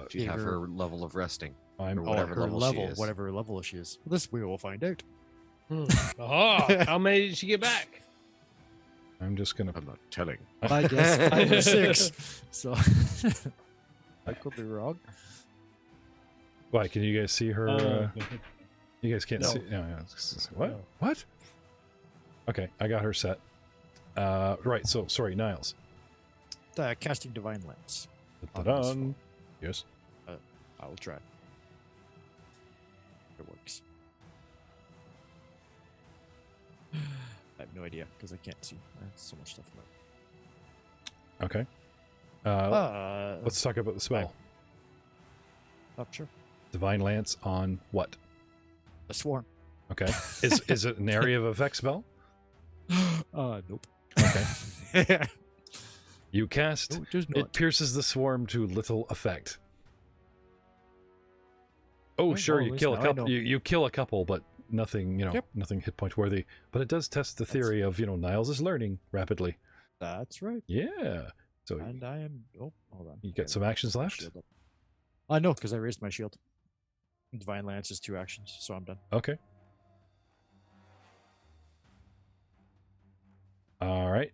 She'd Gave have her- her level of resting. I'm or whatever her level she is. whatever level she is. This we will find out. Oh, how many did she get back? I'm just gonna. I'm not telling. I guess I was 6. So I could be wrong. Why? Can you guys see her? Oh, You guys can't No. see. No, what? No. What? Okay, I got her set. Right. So sorry, Niles. Casting Divine Lance. Dun. Yes. I will try. It works. I have no idea because I can't see. There's so much stuff in Okay. there. Let's talk about the spell. Sure. Divine Lance on what? A swarm. Okay. Is it an area of effect spell? Nope. Okay. You cast. No, it does It not. pierces the swarm to little effect. Oh, Oh, sure, well, you at least kill a now I couple. know. You kill a couple, but nothing. Yep. Nothing hit point worthy. But it does test the That's- theory of Niles is learning rapidly. That's right. Yeah. So And I am. Oh, hold on. you got some actions left. Shield up. I know because I raised my shield. Divine Lance is 2 actions, so I'm done. Okay. All right.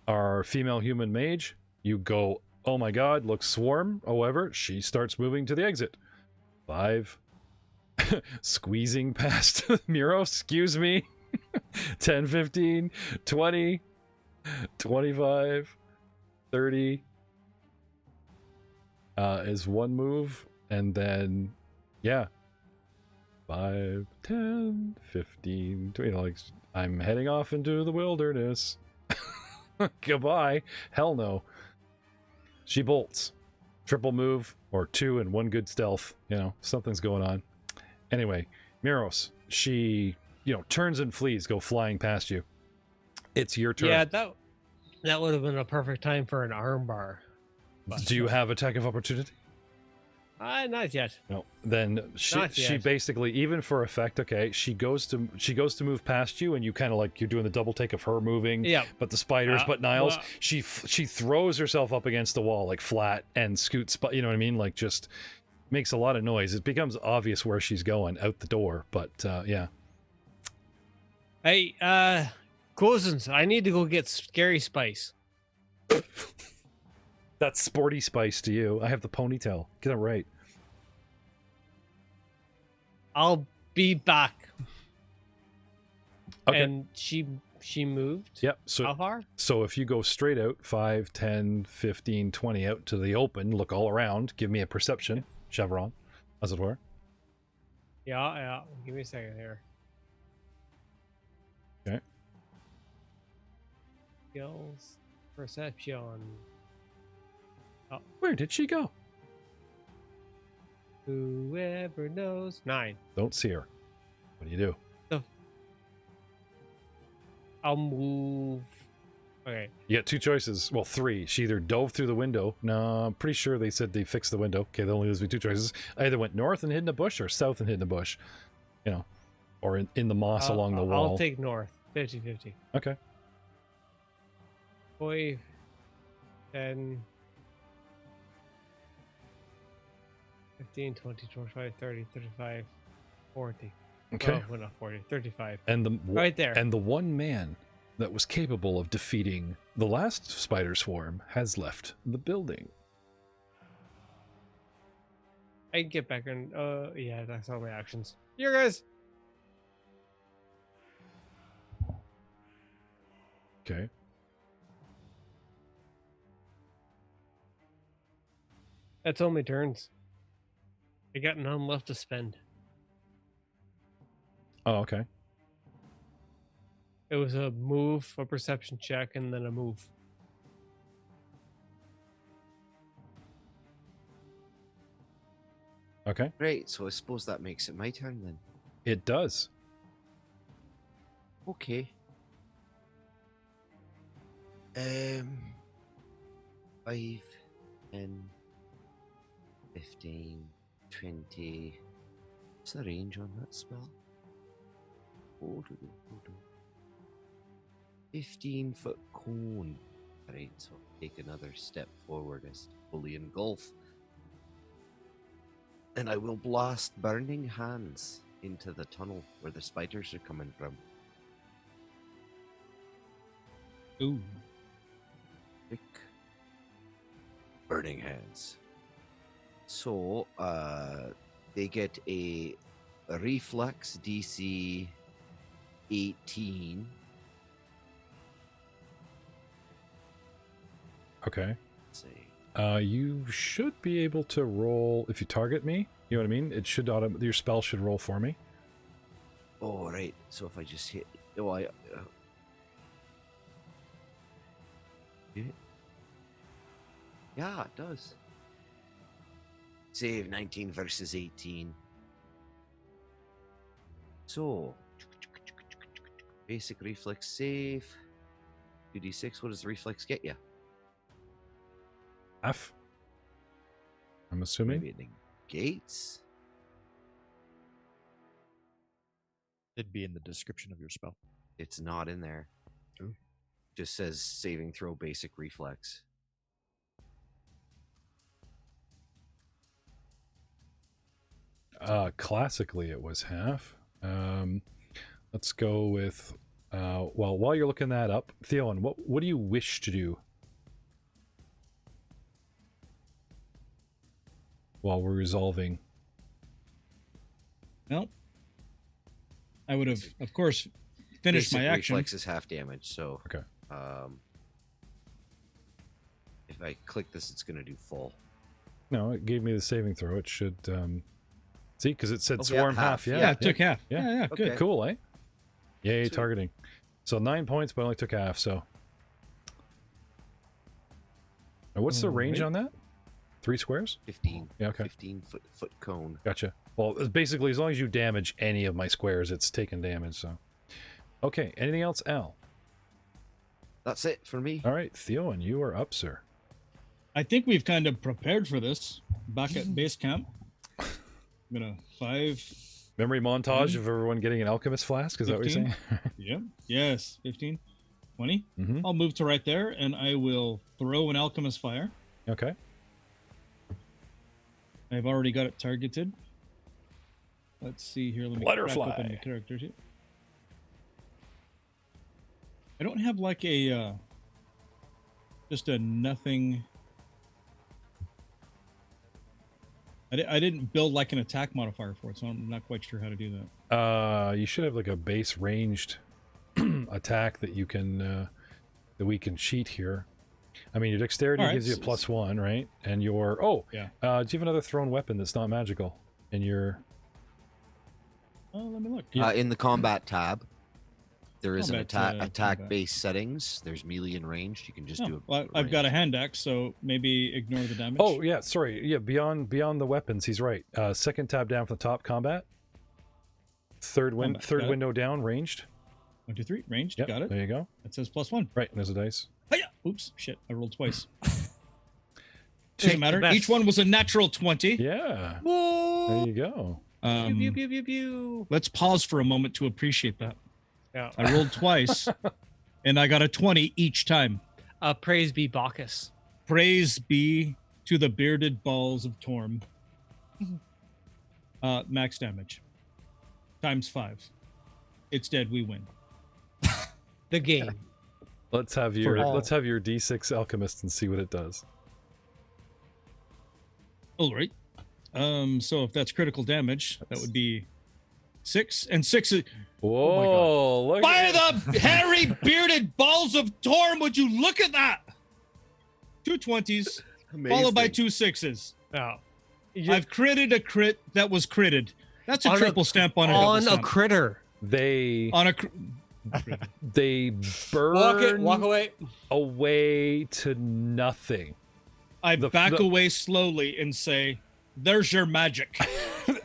Our female human mage, you go Oh my god, looks swarm. However, she starts moving to the exit. 5. Squeezing past Miro, excuse me. 10, 15, 20, 25, 30. Is one move, and then, yeah. 5, 10, 15, 20, like, I'm heading off into the wilderness. Goodbye. Hell no. She bolts. Triple move, or 2 and 1 good stealth. You know, something's going on. Anyway, Miros, she, turns and flees, go flying past you. It's your turn. Yeah, that would have been a perfect time for an armbar. Do you have attack of opportunity? Not yet. No. Then she basically, even for effect, okay, she goes to move past you, and you kind of like, you're doing the double take of her moving. Yeah. But the spiders, but Niles, she throws herself up against the wall like flat and scoots, but you know what I mean, like just makes a lot of noise. It becomes obvious where she's going out the door, but yeah. Hey, cousins, I need to go get Scary Spice. That's Sporty Spice to you. I have the ponytail. Get it right. I'll be back. Okay. And she moved? Yep. So how far? So if you go straight out, 5, 10, 15, 20 out to the open, look all around, give me a perception, Chevron, as it were. Yeah. Give me a second here. Okay. Skills, perception. Oh. Where did she go? Whoever knows. 9. Don't see her. What do you do? I'll move. Okay. You got 2 choices. Well, 3. She either dove through the window. No, I'm pretty sure they said they fixed the window. Okay, there only leaves me 2 choices. I either went north and hid in a bush, or south and hid in a bush. Or in the moss along the wall. I'll take north. 50-50. Okay. 5, 10, 15, 20, 25, 30, 35, 40. Okay. Oh, well, not 40, 35. And right there. And the one man that was capable of defeating the last spider swarm has left the building. I can get back in. Yeah, that's all my actions. Here, guys. Okay. That's all my turns. I got none left to spend. Oh, okay. It was a move, a perception check, and then a move. Okay. Great, so I suppose that makes it my turn then. It does. Okay. 5, 10, 15, 20. What's the range on that spell? 15-foot cone. Right, so I'll take another step forward as to fully engulf. And I will blast Burning Hands into the tunnel where the spiders are coming from. Ooh. Pick Burning Hands. So, they get a reflex DC 18. Okay. Let's see. You should be able to roll if you target me. You know what I mean? It should your spell should roll for me. Oh, right. So if I just hit, yeah, it does. Save 19 versus 18. So, basic reflex save. 2d6. What does the reflex get you? F. I'm assuming. Maybe it negates. It'd be in the description of your spell. It's not in there. Ooh. Just says saving throw basic reflex. Classically it was half. Let's go with well, while you're looking that up, Theon, what do you wish to do? while we're resolving? No. I would have, of course, finished my Basic action. reflex is half damage, so Okay. If I click this, it's going to do full. No, it gave me the saving throw. It should see, because it said Oh, yeah, swarm half. half. Yeah, it took half. Yeah. Yeah, good. Okay. Cool, eh? Yay, Sweet. targeting. So 9 points, but I only took half. So now what's the range Alright. on that? 3 squares? 15. Yeah, okay. 15 foot cone. Gotcha. Well, it's basically, as long as you damage any of my squares, it's taking damage. So okay. Anything else, Al? That's it for me. All right, Theo, and you are up, sir. I think we've kind of prepared for this back at base camp. I'm gonna 5. Memory montage of everyone getting an alchemist flask. Is that what you're 15. saying? Yep. Yes. 15. 20. Mm-hmm. I'll move to right there, and I will throw an alchemist fire. Okay. I've already got it targeted. Let's see here. Let me crack Butterfly. open the characters here. I don't have like a just a nothing. I didn't build like an attack modifier for it, so I'm not quite sure how to do that. You should have like a base ranged attack that you can that we can cheat here. I mean, your dexterity All right, gives you a +1, right? And your Yeah. do you have another thrown weapon that's not magical? And your Oh, let me look. In the combat tab, there is an Combat, attack combat. base settings. There's melee and ranged. You can just do Oh, it. well, I've got a hand axe, so maybe ignore the damage. Oh yeah, sorry. Yeah, beyond the weapons, he's right. Second tab down from the top, combat. Third Combat, got it. window down, ranged. 1, 2, 3, ranged. Yep, Got it. there you go. That says +1. Right, and there's a dice. Hiya! Oops, shit, I rolled twice. Take Doesn't matter. the best. Each one was a natural 20. Yeah, Whoa! there you go. Pew, pew, pew, pew, pew. Let's pause for a moment to appreciate that. Yeah. I rolled twice, and I got a 20 each time. Praise be Bacchus. Praise be to the bearded balls of Torm. Max damage. ×5. It's dead, we win. The game. Let's have your D6 alchemist and see what it does. All right. So if that's critical damage, that would be 6 and 6. Whoa! Look By at the hairy bearded balls of Torm, would you look at that? 2 20s, followed by 2 6s. Yeah. I've critted a crit that was critted. That's a On a- triple stamp on a double On a stamp. critter. they On a they burn Walk away. away to nothing. I The- back the- away slowly and say, "There's your magic."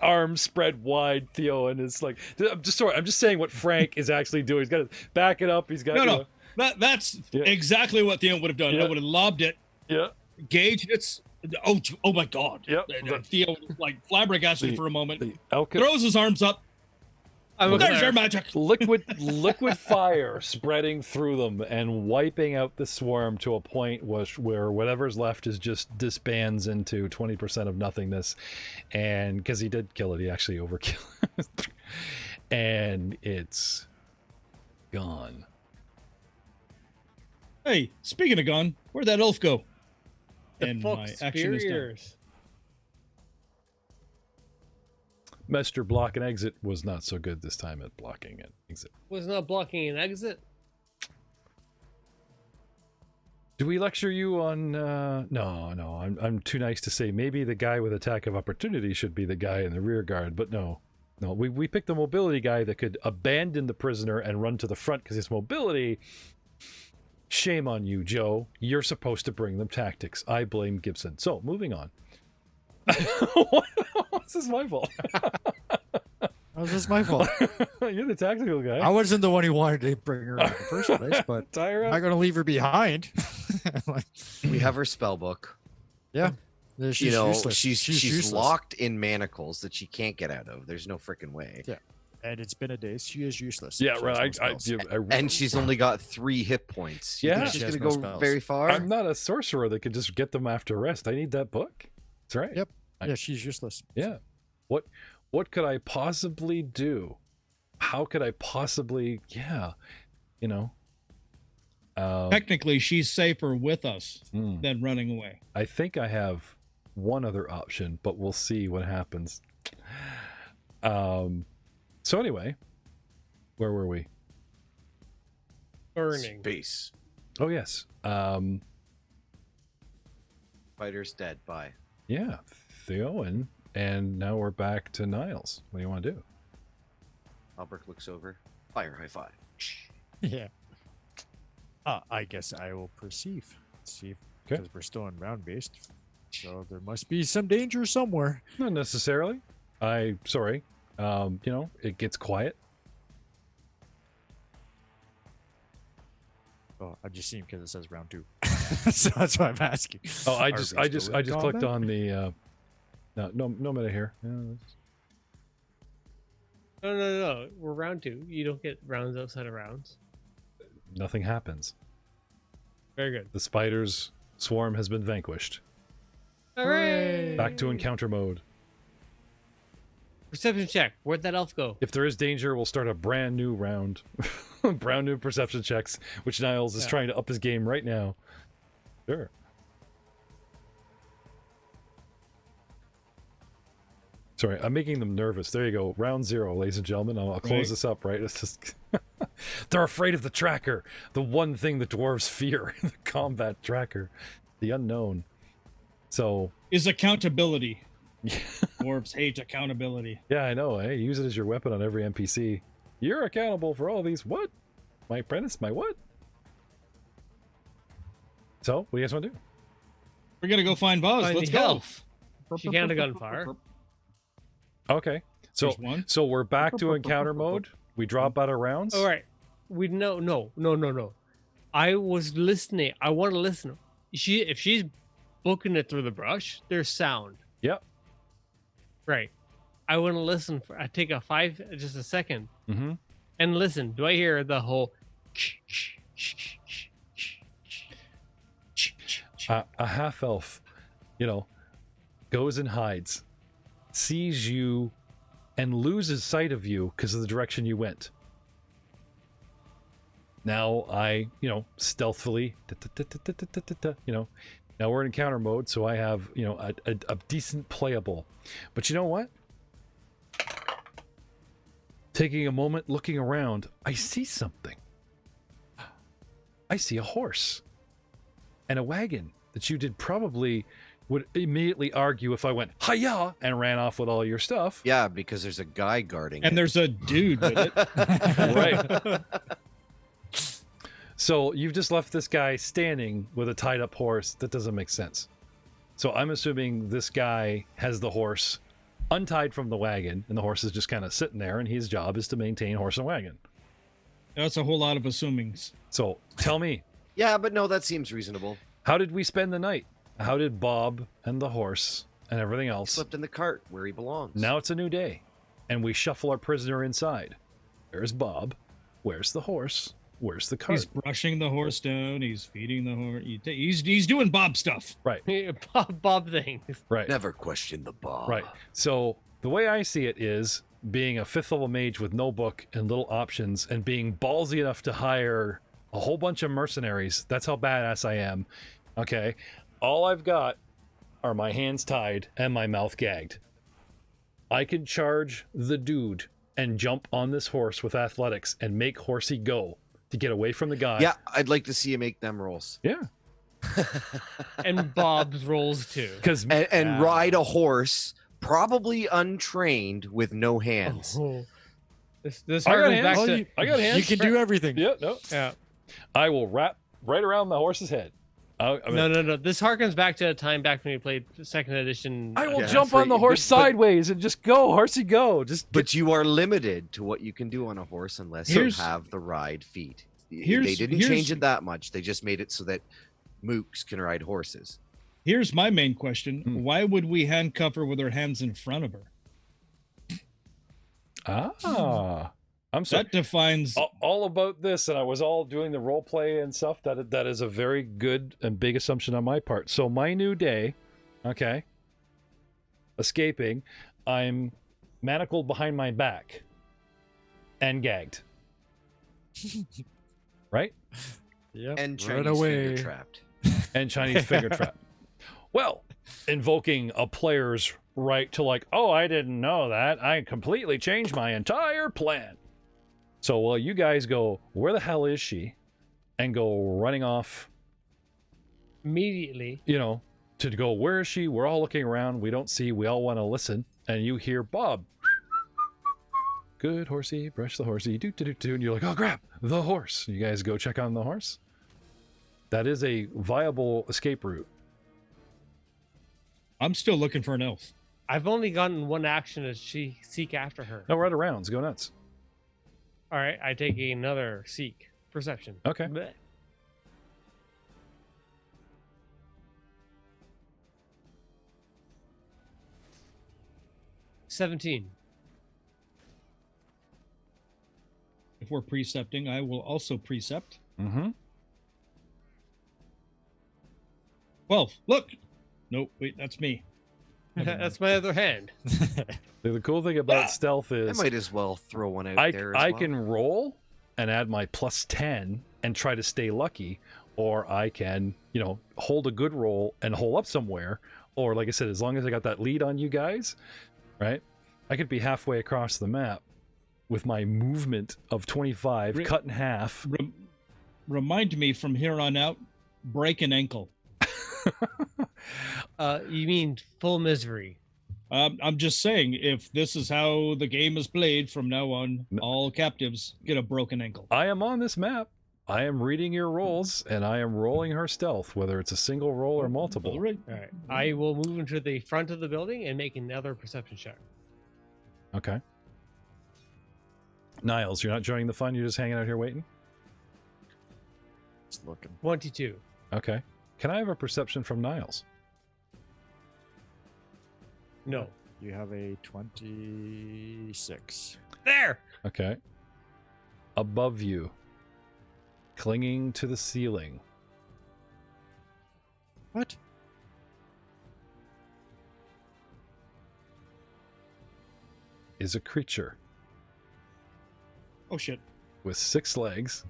Arms spread wide, Theo, and it's like I'm just saying what Frank is actually doing. He's got to back it up. He's got No. That's Yeah. exactly what Theo would have done. Yeah. I would have lobbed it, Yeah. gauged its. Oh my God. Yep. And Theo like flabbergasted The- for a moment, The alchemist. throws his arms up. I'm There's there. your magic. liquid fire spreading through them and wiping out the swarm to a point where whatever's left is just disbands into 20% of nothingness. And because he did kill it, he actually overkilled it. And it's gone. Hey, speaking of gone, where'd that elf go? The And fuck my action is done. superiors. Mr. Block and Exit was not so good this time at blocking an exit. Was not blocking an exit. Do we lecture you on no, I'm too nice to say maybe the guy with attack of opportunity should be the guy in the rear guard, but no, we picked the mobility guy that could abandon the prisoner and run to the front because his mobility. Shame on you, Joe. You're supposed to bring them tactics. I blame Gibson. So moving on. This is my fault. That was just my fault. You're the tactical guy. I wasn't the one who wanted to bring her in the first place, but Tire I'm up. not going to leave her behind. Like, We have her spell book. yeah. She's You know, useless. she's useless. locked in manacles that she can't get out of. There's no freaking way. Yeah. And it's been a day. She is useless. Yeah, She right. has no spells. And she's only got 3 hit points. You Yeah. think She she's has gonna no go spells. very far. I'm not a sorcerer that could just get them after rest. I need that book. That's right. Yep. Yeah, she's useless. Yeah. What could I possibly do? How could I possibly? Yeah. Technically, she's safer with us hmm. than running away. I think I have one other option, but we'll see what happens. So anyway, where were we? Burning. Space. Oh yes. Fighter's dead. Bye. Yeah, Theowen, and now we're back to Niles. What do you want to do? Albrecht looks over. Fire high five. Yeah. I guess I will perceive. See, because we're still in round based, so there must be some danger somewhere. Not necessarily. Sorry. You know, it gets quiet. Oh, I just seen because it says round 2, so that's why I'm asking. Oh, I Are just we still in clicked combat? on the. No meta here. Yeah, No. We're round 2. You don't get rounds outside of rounds. nothing happens. Very good. The spider's swarm has been vanquished. Hooray! Back to encounter mode. Perception check. Where'd that elf go? If there is danger, we'll start a brand new round. Brand new perception checks, which Niles is trying to up his game right now. Sure. Sorry, I'm making them nervous. There you go. Round 0, ladies and gentlemen. I'll close this up, right? It's just they're afraid of the tracker. The one thing the dwarves fear, the combat tracker. The unknown. So Is accountability. Dwarves hate accountability. yeah, I know. Hey, use it as your weapon on every NPC. You're accountable for all these. What? My apprentice? My what? So, what do you guys want to do? We're gonna go find Buzz. Find Let's the go. elf. She can't have gunfire. Okay. So, There's one. so we're back to encounter mode. We drop out of rounds. All right. No. I was listening. I want to listen. If she's booking it through the brush, there's sound. Yep. Right. I want to listen for. I take just a second, Mm-hmm. and listen. Do I hear the whole? A half elf, you know, goes and hides, sees you, and loses sight of you because of the direction you went. Now I, stealthily, now we're in encounter mode, so I have, a decent playable. But you know what? Taking a moment, looking around, I see something. I see a horse and a wagon that you would immediately argue if I went hi-ya and ran off with all your stuff. Yeah, because there's a guy guarding And it. there's a dude with it. Right. So you've just left this guy standing with a tied up horse. That doesn't make sense. So I'm assuming this guy has the horse untied from the wagon, and the horse is just kind of sitting there, and his job is to maintain horse and wagon. That's a whole lot of assumings. So tell me, Yeah, but no, that seems reasonable. how did we spend the night? How did Bob and the horse and everything He else? slept in the cart where he belongs. Now it's a new day, and we shuffle our prisoner inside. Where's Bob? Where's the horse? Where's the cart? He's brushing the horse down. He's feeding the horse. He's doing Bob stuff. Right, Bob things. right. Never question the Bob. Right. So the way I see it is being a 5th level mage with no book and little options and being ballsy enough to hire a whole bunch of mercenaries. That's how badass I am. Okay. All I've got are my hands tied and my mouth gagged. I can charge the dude and jump on this horse with athletics and make horsey go to get away from the guy. Yeah, I'd like to see you make them rolls. Yeah. And Bob's rolls too. Because And ride a horse, probably untrained with no hands. Oh. This I got harkens hands. back Oh, to you, I got hands. you can do everything. Yeah, no. yeah. I will wrap right around the horse's head. No. This harkens back to a time back when we played 2nd edition. I will Yeah, jump for on the you- horse but- sideways and just go, horsey, go. Just But you are limited to what you can do on a horse unless you Here's- have the ride feat. They here's- didn't here's- change it that much. They just made it so that mooks can ride horses. Here's my main question: Hmm. Why would we handcuff her with her hands in front of her? I'm sorry. That defines. All about this, and I was all doing the role play and stuff. That is a very good and big assumption on my part. So my new day, okay, escaping, I'm manacled behind my back and gagged. Right? Yep. And run Chinese away. finger trapped. And Chinese finger trap. Well, invoking a player's right to like, oh, I didn't know that. I completely changed my entire plan. So while you guys go, where the hell is she? And go running off Immediately. You know, to go, where is she? We're all looking around. We don't see. We all want to listen. And you hear Bob. Good horsey, brush the horsey, do do do do. And you're like, oh, crap, the horse. You guys go check on the horse. That is a viable escape route. I'm still looking for an elf. I've only gotten one action to seek after her. No, right around. Go nuts. All right, I take another seek. Perception. Okay. Blech. 17. If we're precepting, I will also precept. Mm-hmm. 12. Look. Nope. Wait, that's me. That's my other hand. The cool thing about stealth I is might as well throw one out there. I can roll and add my plus 10 and try to stay lucky, or I can, you know, hold a good roll and hole up somewhere, or like I said, as long as I got that lead on you guys, right, I could be halfway across the map with my movement of 25 cut in half. Remind me from here on out, break an ankle. You mean full misery? I'm just saying, if this is how the game is played from now on, all captives get a broken ankle. I am on this map. I am reading your rolls, and I am rolling her stealth, whether it's a single roll or multiple. All right. All right. I will move into the front of the building and make another perception check. Okay. Niles, you're not joining the fun? You're just hanging out here waiting? Just looking. 22. Okay. Can I have a perception from Niles? No. You have a 26. There! Okay. Above you, clinging to the ceiling. What? Is a creature Oh, shit. with 6 legs.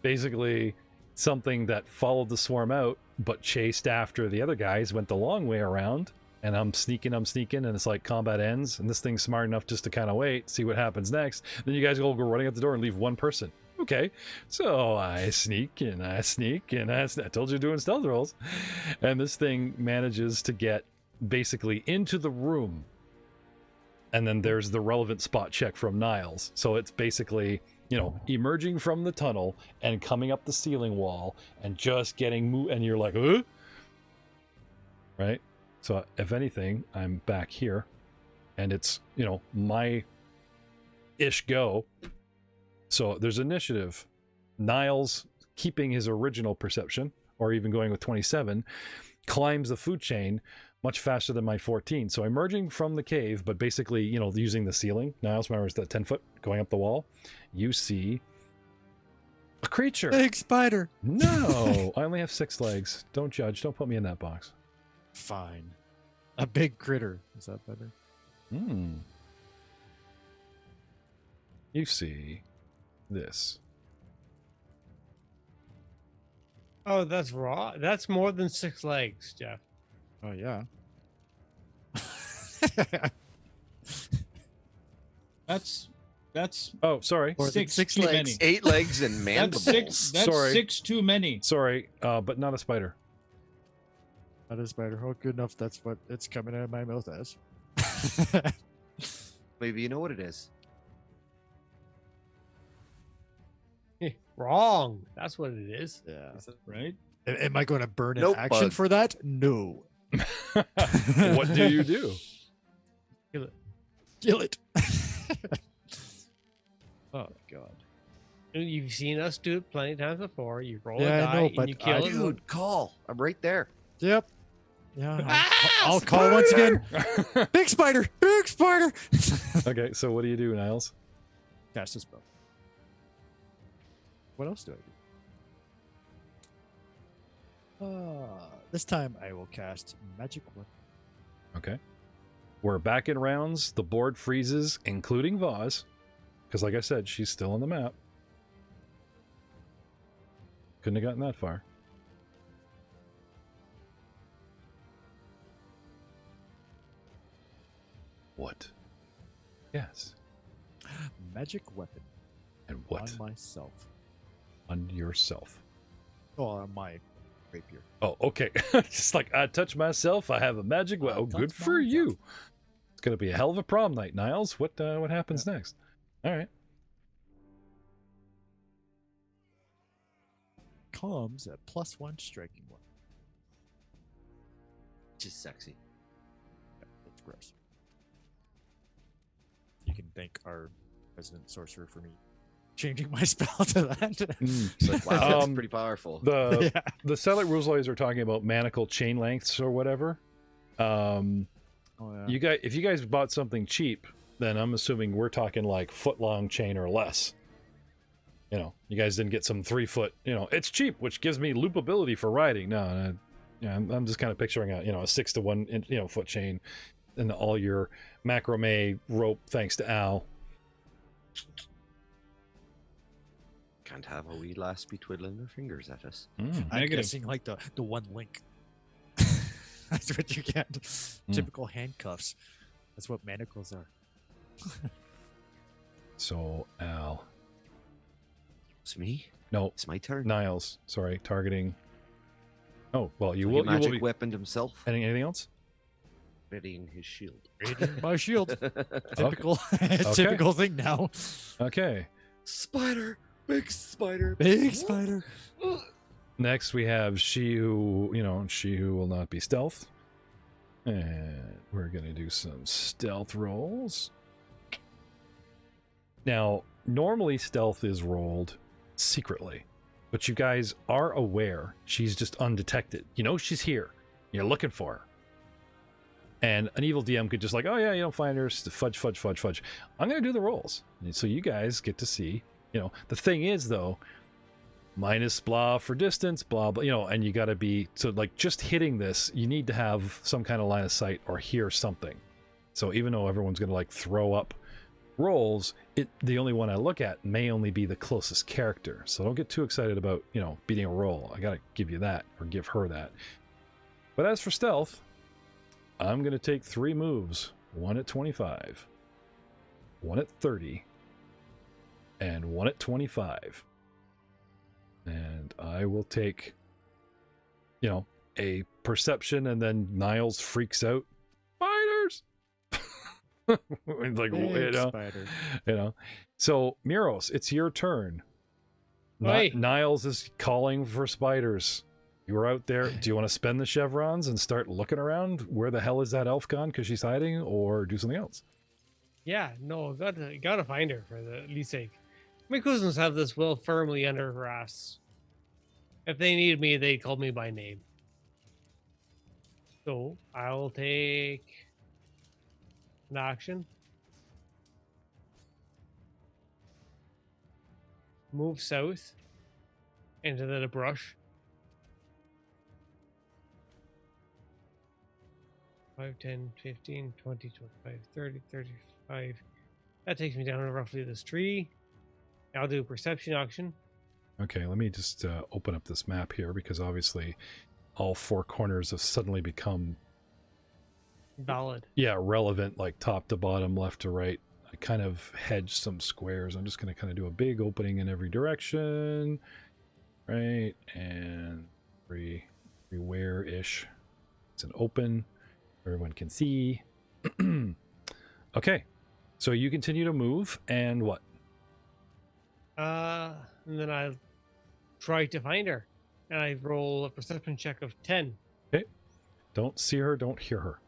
Basically, something that followed the swarm out, but chased after the other guys, went the long way around. And I'm sneaking, and it's like combat ends, and this thing's smart enough just to kind of wait, see what happens next. Then you guys go running out the door and leave one person. Okay, so I sneak, and I told you doing stealth rolls. And this thing manages to get basically into the room. And then there's the relevant spot check from Niles. So it's basically, you know, emerging from the tunnel and coming up the ceiling wall and just getting and you're like, huh? Right? So if anything, I'm back here and it's, you know, my ish go. So there's initiative. Niles, keeping his original perception, or even going with 27, climbs the food chain much faster than my 14. So emerging from the cave, but basically, you know, using the ceiling. Niles, remember, it's that 10 foot going up the wall. You see a creature. Big spider. No, I only have 6 legs. Don't judge. Don't put me in that box. Fine. A big critter. Is that better? You see this. Oh, that's raw. That's more than 6 legs, Jeff. Oh, yeah. That's Oh, sorry. More than 6 too legs. 8 legs and That's mandibles. 6. That's Sorry. 6 too many. Sorry, but not a spider. That is spider. Oh, good enough. That's what it's coming out of my mouth as. Maybe you know what it is. Wrong. That's what it is. Yeah. Right? Am I going to burn an Nope, action bug. for that? No. What do you do? Kill it. Kill it. Oh, God. You've seen us do it plenty of times before. You roll Yeah, a I die know, and but you kill it. Dude, call. I'm right there. Yep. Yeah. I'll call once again. Big spider. Big spider. Okay, so what do you do, Niles? Cast a spell. What else do I do? This time I will cast Magic Weapon. Okay. We're back in rounds. The board freezes, including Vaz. Because like I said, she's still on the map. Couldn't have gotten that far. What? Yes. Magic weapon. And what? On myself. On yourself. Oh, on my rapier. Oh, okay. Just like I touch myself, I have a magic weapon. Oh, good for myself. you. It's gonna be a hell of a prom night, Niles. What happens next? All right. Comes at +1 striking one. Which is sexy. Yeah, that's gross. You can thank our resident sorcerer for me changing my spell to that. It's like, wow, that's pretty powerful. The satellite rules lawyers are talking about manacle chain lengths or whatever. You guys, if you guys bought something cheap, then I'm assuming we're talking like foot-long chain or less. You know, you guys didn't get some 3-foot. You know, it's cheap, which gives me loopability for riding. No, I'm just kind of picturing a 6 to 1 inch, foot chain, and all your macrame rope. Thanks to Al. Can't have a wee lass be twiddling their fingers at us. I'm guessing like the one link. That's what you get. Typical handcuffs. That's what manacles are. So, Al. It's me? No. It's my turn. Niles. Sorry, targeting. Oh, well, you So will. he magic you will be... weaponed himself. Anything else? Readying his shield. Reading my shield. Typical, typical thing now. Okay. Spider. Big spider. Big spider. Next, we have she who will not be stealth. And we're going to do some stealth rolls. Now, normally stealth is rolled secretly, but you guys are aware she's just undetected. You know she's here. You're looking for her. And an evil DM could just like, oh yeah, you don't find her, fudge. I'm going to do the rolls. And so you guys get to see, the thing is though, minus blah for distance, blah, blah, and you got to be, so like just hitting this, you need to have some kind of line of sight or hear something. So even though everyone's going to like throw up rolls, the only one I look at may only be the closest character. So don't get too excited about, beating a roll. I got to give you that or give her that. But as for stealth, I'm going to take 3 moves. 1 at 25, 1 at 30, and 1 at 25. And I will take, a perception, and then Niles freaks out. Spiders! It's like, spider. So, Miros, it's your turn. Niles is calling for spiders. You were out there. Do you want to spend the chevrons and start looking around? Where the hell is that elf gone? Because she's hiding, or do something else? Yeah, no, gotta find her for the least sake. My cousins have this will firmly under grasp. If they needed me, they'd call me by name. So I'll take an action. Move south into the brush. 5, 10, 15, 20, 25, 30, 35. That takes me down to roughly this tree. I'll do a perception action. Okay, let me just open up this map here, because obviously all 4 corners have suddenly become valid. Yeah, relevant, like top to bottom, left to right. I kind of hedged some squares. I'm just going to kind of do a big opening in every direction. Right, and everywhere-ish. It's an open. Everyone can see. Okay, so you continue to move, and what? And then I try to find her, and I roll a perception check of 10. Okay. Don't see her, don't hear her.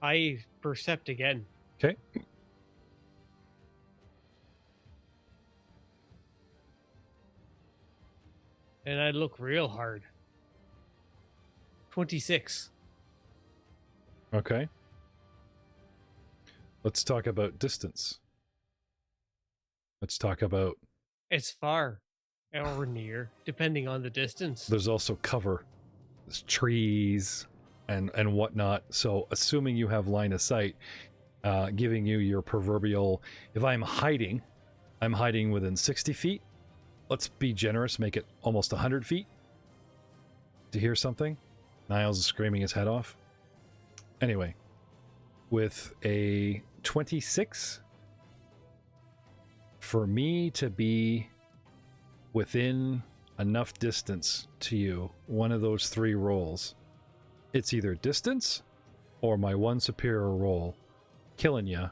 I percept again. Okay. And I look real hard. 26. Okay. Let's talk about distance. Let's talk about... It's far or near, depending on the distance. There's also cover. There's trees and whatnot. So assuming you have line of sight, giving you your proverbial... If I'm hiding within 60 feet. Let's be generous, make it almost 100 feet. To hear something? Niles is screaming his head off. Anyway, with a 26. For me to be within enough distance to you, one of those 3 rolls, it's either distance or my 1 superior roll killing you,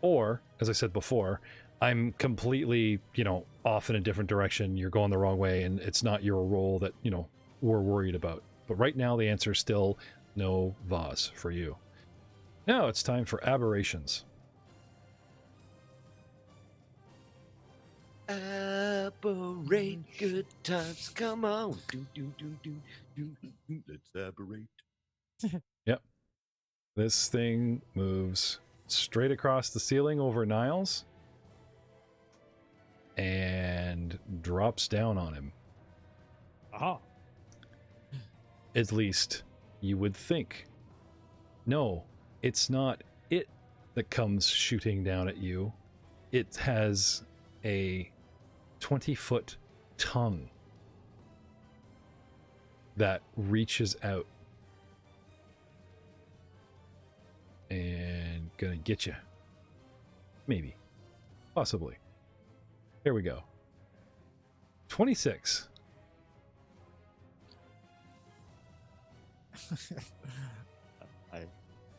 or, as I said before, I'm completely, off in a different direction, you're going the wrong way, and it's not your roll that, we're worried about. But right now the answer is still no Vaz for you. Now it's time for aberrations. Aberrate, good times, come on. Let's aberrate. Yep. This thing moves straight across the ceiling over Niles and drops down on him. Aha. At least you would think. No, it's not it that comes shooting down at you. It has a 20-foot tongue that reaches out and gonna get you. Maybe. Possibly. Here we go. 26.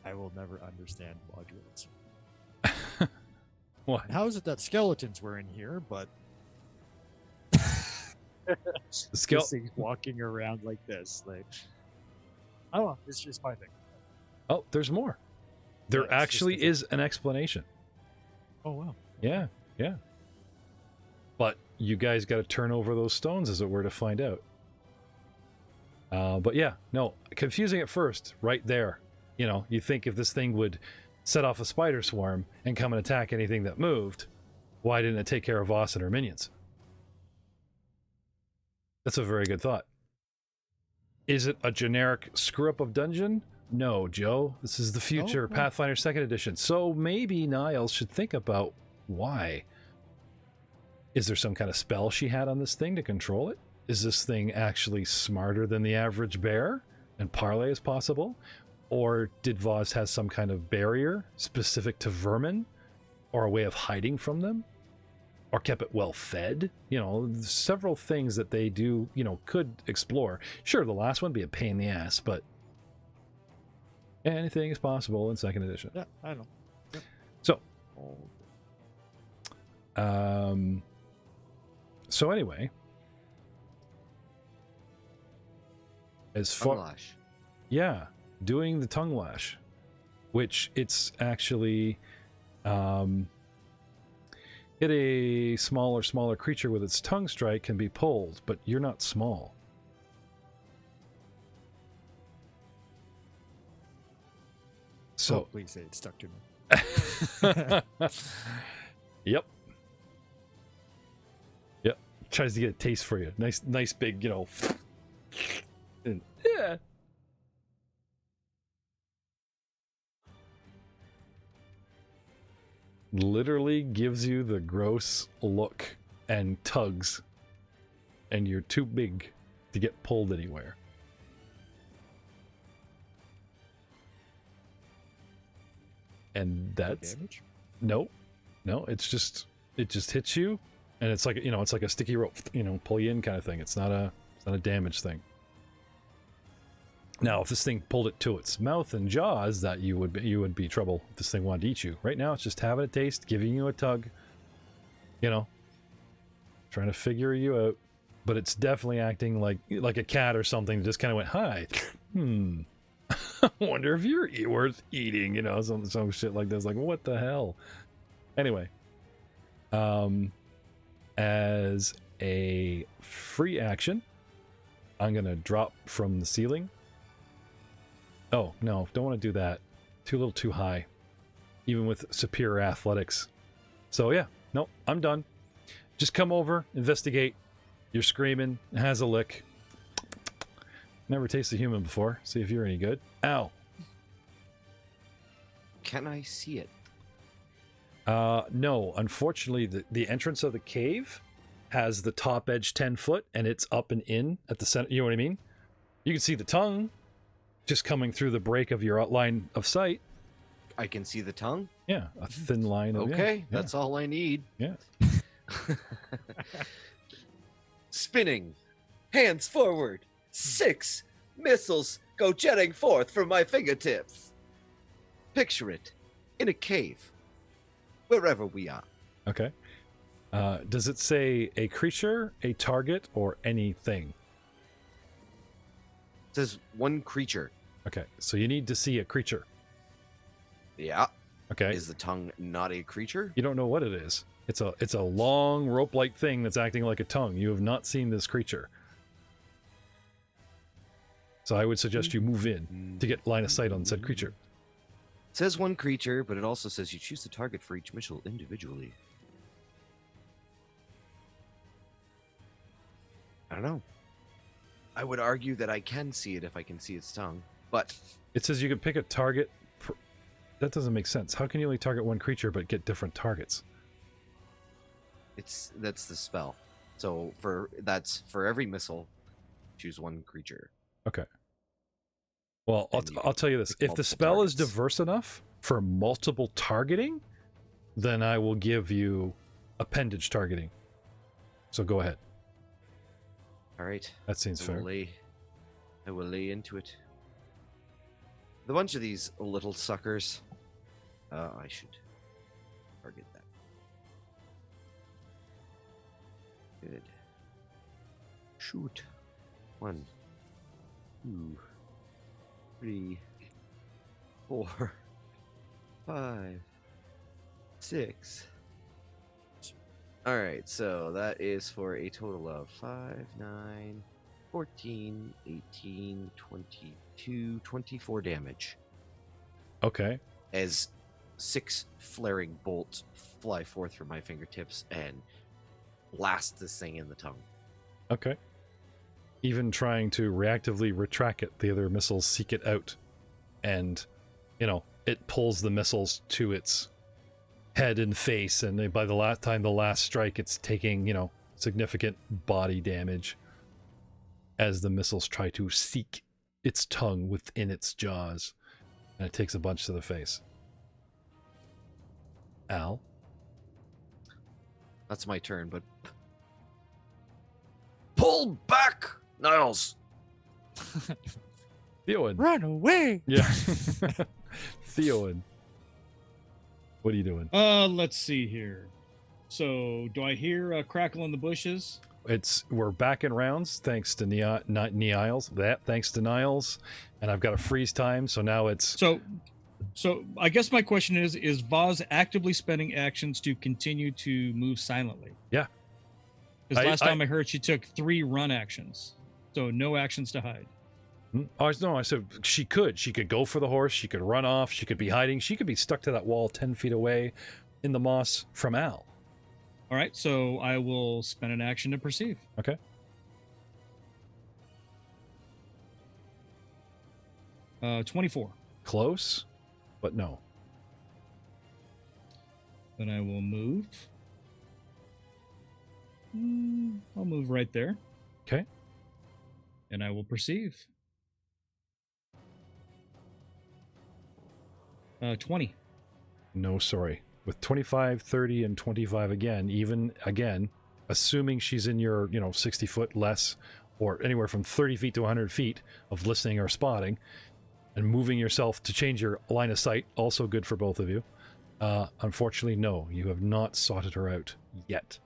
I will never understand modules. What? How is it that skeletons were in here, but The this thing's walking around like this? Like, I don't know. It's just my thing. Oh, there's more. There Yeah, it's actually just a- is an explanation. Oh wow. Yeah. But you guys got to turn over those stones, as it were, to find out. But yeah, no, confusing at first, right there. You think if this thing would set off a spider swarm and come and attack anything that moved, why didn't it take care of Voss and her minions? That's a very good thought. Is it a generic screw-up of dungeon? No, Joe. This is the future, Oh. Pathfinder 2nd Edition. So maybe Niles should think about why. Is there some kind of spell she had on this thing to control it? Is this thing actually smarter than the average bear and parlay is possible? Or did Voss have some kind of barrier specific to vermin? Or a way of hiding from them? Or kept it well fed? Several things that they do, could explore. Sure, the last one be a pain in the ass, but anything is possible in 2nd edition. Yeah, I know. Yep. So, so anyway, as far, Unlash. yeah, doing the tongue lash, which it's actually hit a smaller creature with its tongue strike can be pulled, but you're not small. So Please say it stuck to me. Yep. Tries to get a taste for you. Nice big, and, yeah. Literally gives you the gross look and tugs, and you're too big to get pulled anywhere. And that's Damage? no, it just hits you, and it's like it's like a sticky rope, pull you in kind of thing. It's not a damage thing. Now, if this thing pulled it to its mouth and jaws, that you would be trouble if this thing wanted to eat you. Right now, it's just having a taste, giving you a tug, trying to figure you out. But it's definitely acting like a cat or something. Just kind of went, hi, I wonder if you're worth eating, some shit like this. Like, what the hell? Anyway, as a free action, I'm gonna drop from the ceiling. Oh, no, don't want to do that. A little too high. Even with superior athletics. So yeah, no, I'm done. Just come over, investigate. You're screaming, has a lick. Never tasted a human before. See if you're any good. Ow. Can I see it? No, unfortunately, the entrance of the cave has the top edge 10 foot, and it's up and in at the center. You know what I mean? You can see the tongue just coming through the break of your outline of sight. I can see the tongue? Yeah, a thin line of Okay, that's all I need. Yeah. Spinning, hands forward, 6 missiles go jetting forth from my fingertips. Picture it in a cave, wherever we are. Okay. Does it say a creature, a target, or anything? It says one creature. Okay, so you need to see a creature. Yeah. Okay. Is the tongue not a creature? You don't know what it is. It's a long rope-like thing that's acting like a tongue. You have not seen this creature. So I would suggest you move in to get line of sight on said creature. It says one creature, but it also says you choose the target for each missile individually. I don't know. I would argue that I can see it if I can see its tongue, but... It says you can pick a target. That doesn't make sense. How can you only target one creature but get different targets? That's the spell. So for every missile, choose one creature. Okay. Well, I'll tell you this. If the spell is diverse enough for multiple targeting, then I will give you appendage targeting. So go ahead. All right. That seems fair. I will lay into it. The bunch of these little suckers. I should target that. Good. Shoot. 1, 2, 3, 4, 5, 6. All right, so that is for a total of 5, 9, 14, 18, 22, 24 damage. Okay. As 6 flaring bolts fly forth from my fingertips and blast this thing in the tongue. Okay. Even trying to reactively retract it, the other missiles seek it out. And, it pulls the missiles to its head and face, and by the last strike, it's taking, significant body damage as the missiles try to seek its tongue within its jaws. And it takes a bunch to the face. Al? That's my turn, but... Pull back, Niles! Theoden. Run away! Yeah. Theoden. What are you doing? Let's see here. So, do I hear a crackle in the bushes? We're back in rounds thanks to Niles. Thanks to Niles, and I've got a freeze time, so now it's... So I guess my question is Vaz actively spending actions to continue to move silently? Yeah. Because last time I heard she took 3 run actions. So no actions to hide. Oh, no, I said she could. She could go for the horse. She could run off. She could be hiding. She could be stuck to that wall 10 feet away in the moss from Al. All right, so I will spend an action to perceive. Okay. Uh, 24. Close, but no. Then I will move. I'll move right there. Okay. And I will perceive. 20. No, sorry. With 25, 30, and 25 again, assuming she's in your, 60 foot less, or anywhere from 30 feet to 100 feet of listening or spotting, and moving yourself to change your line of sight, also good for both of you. Unfortunately, no, you have not sorted her out yet.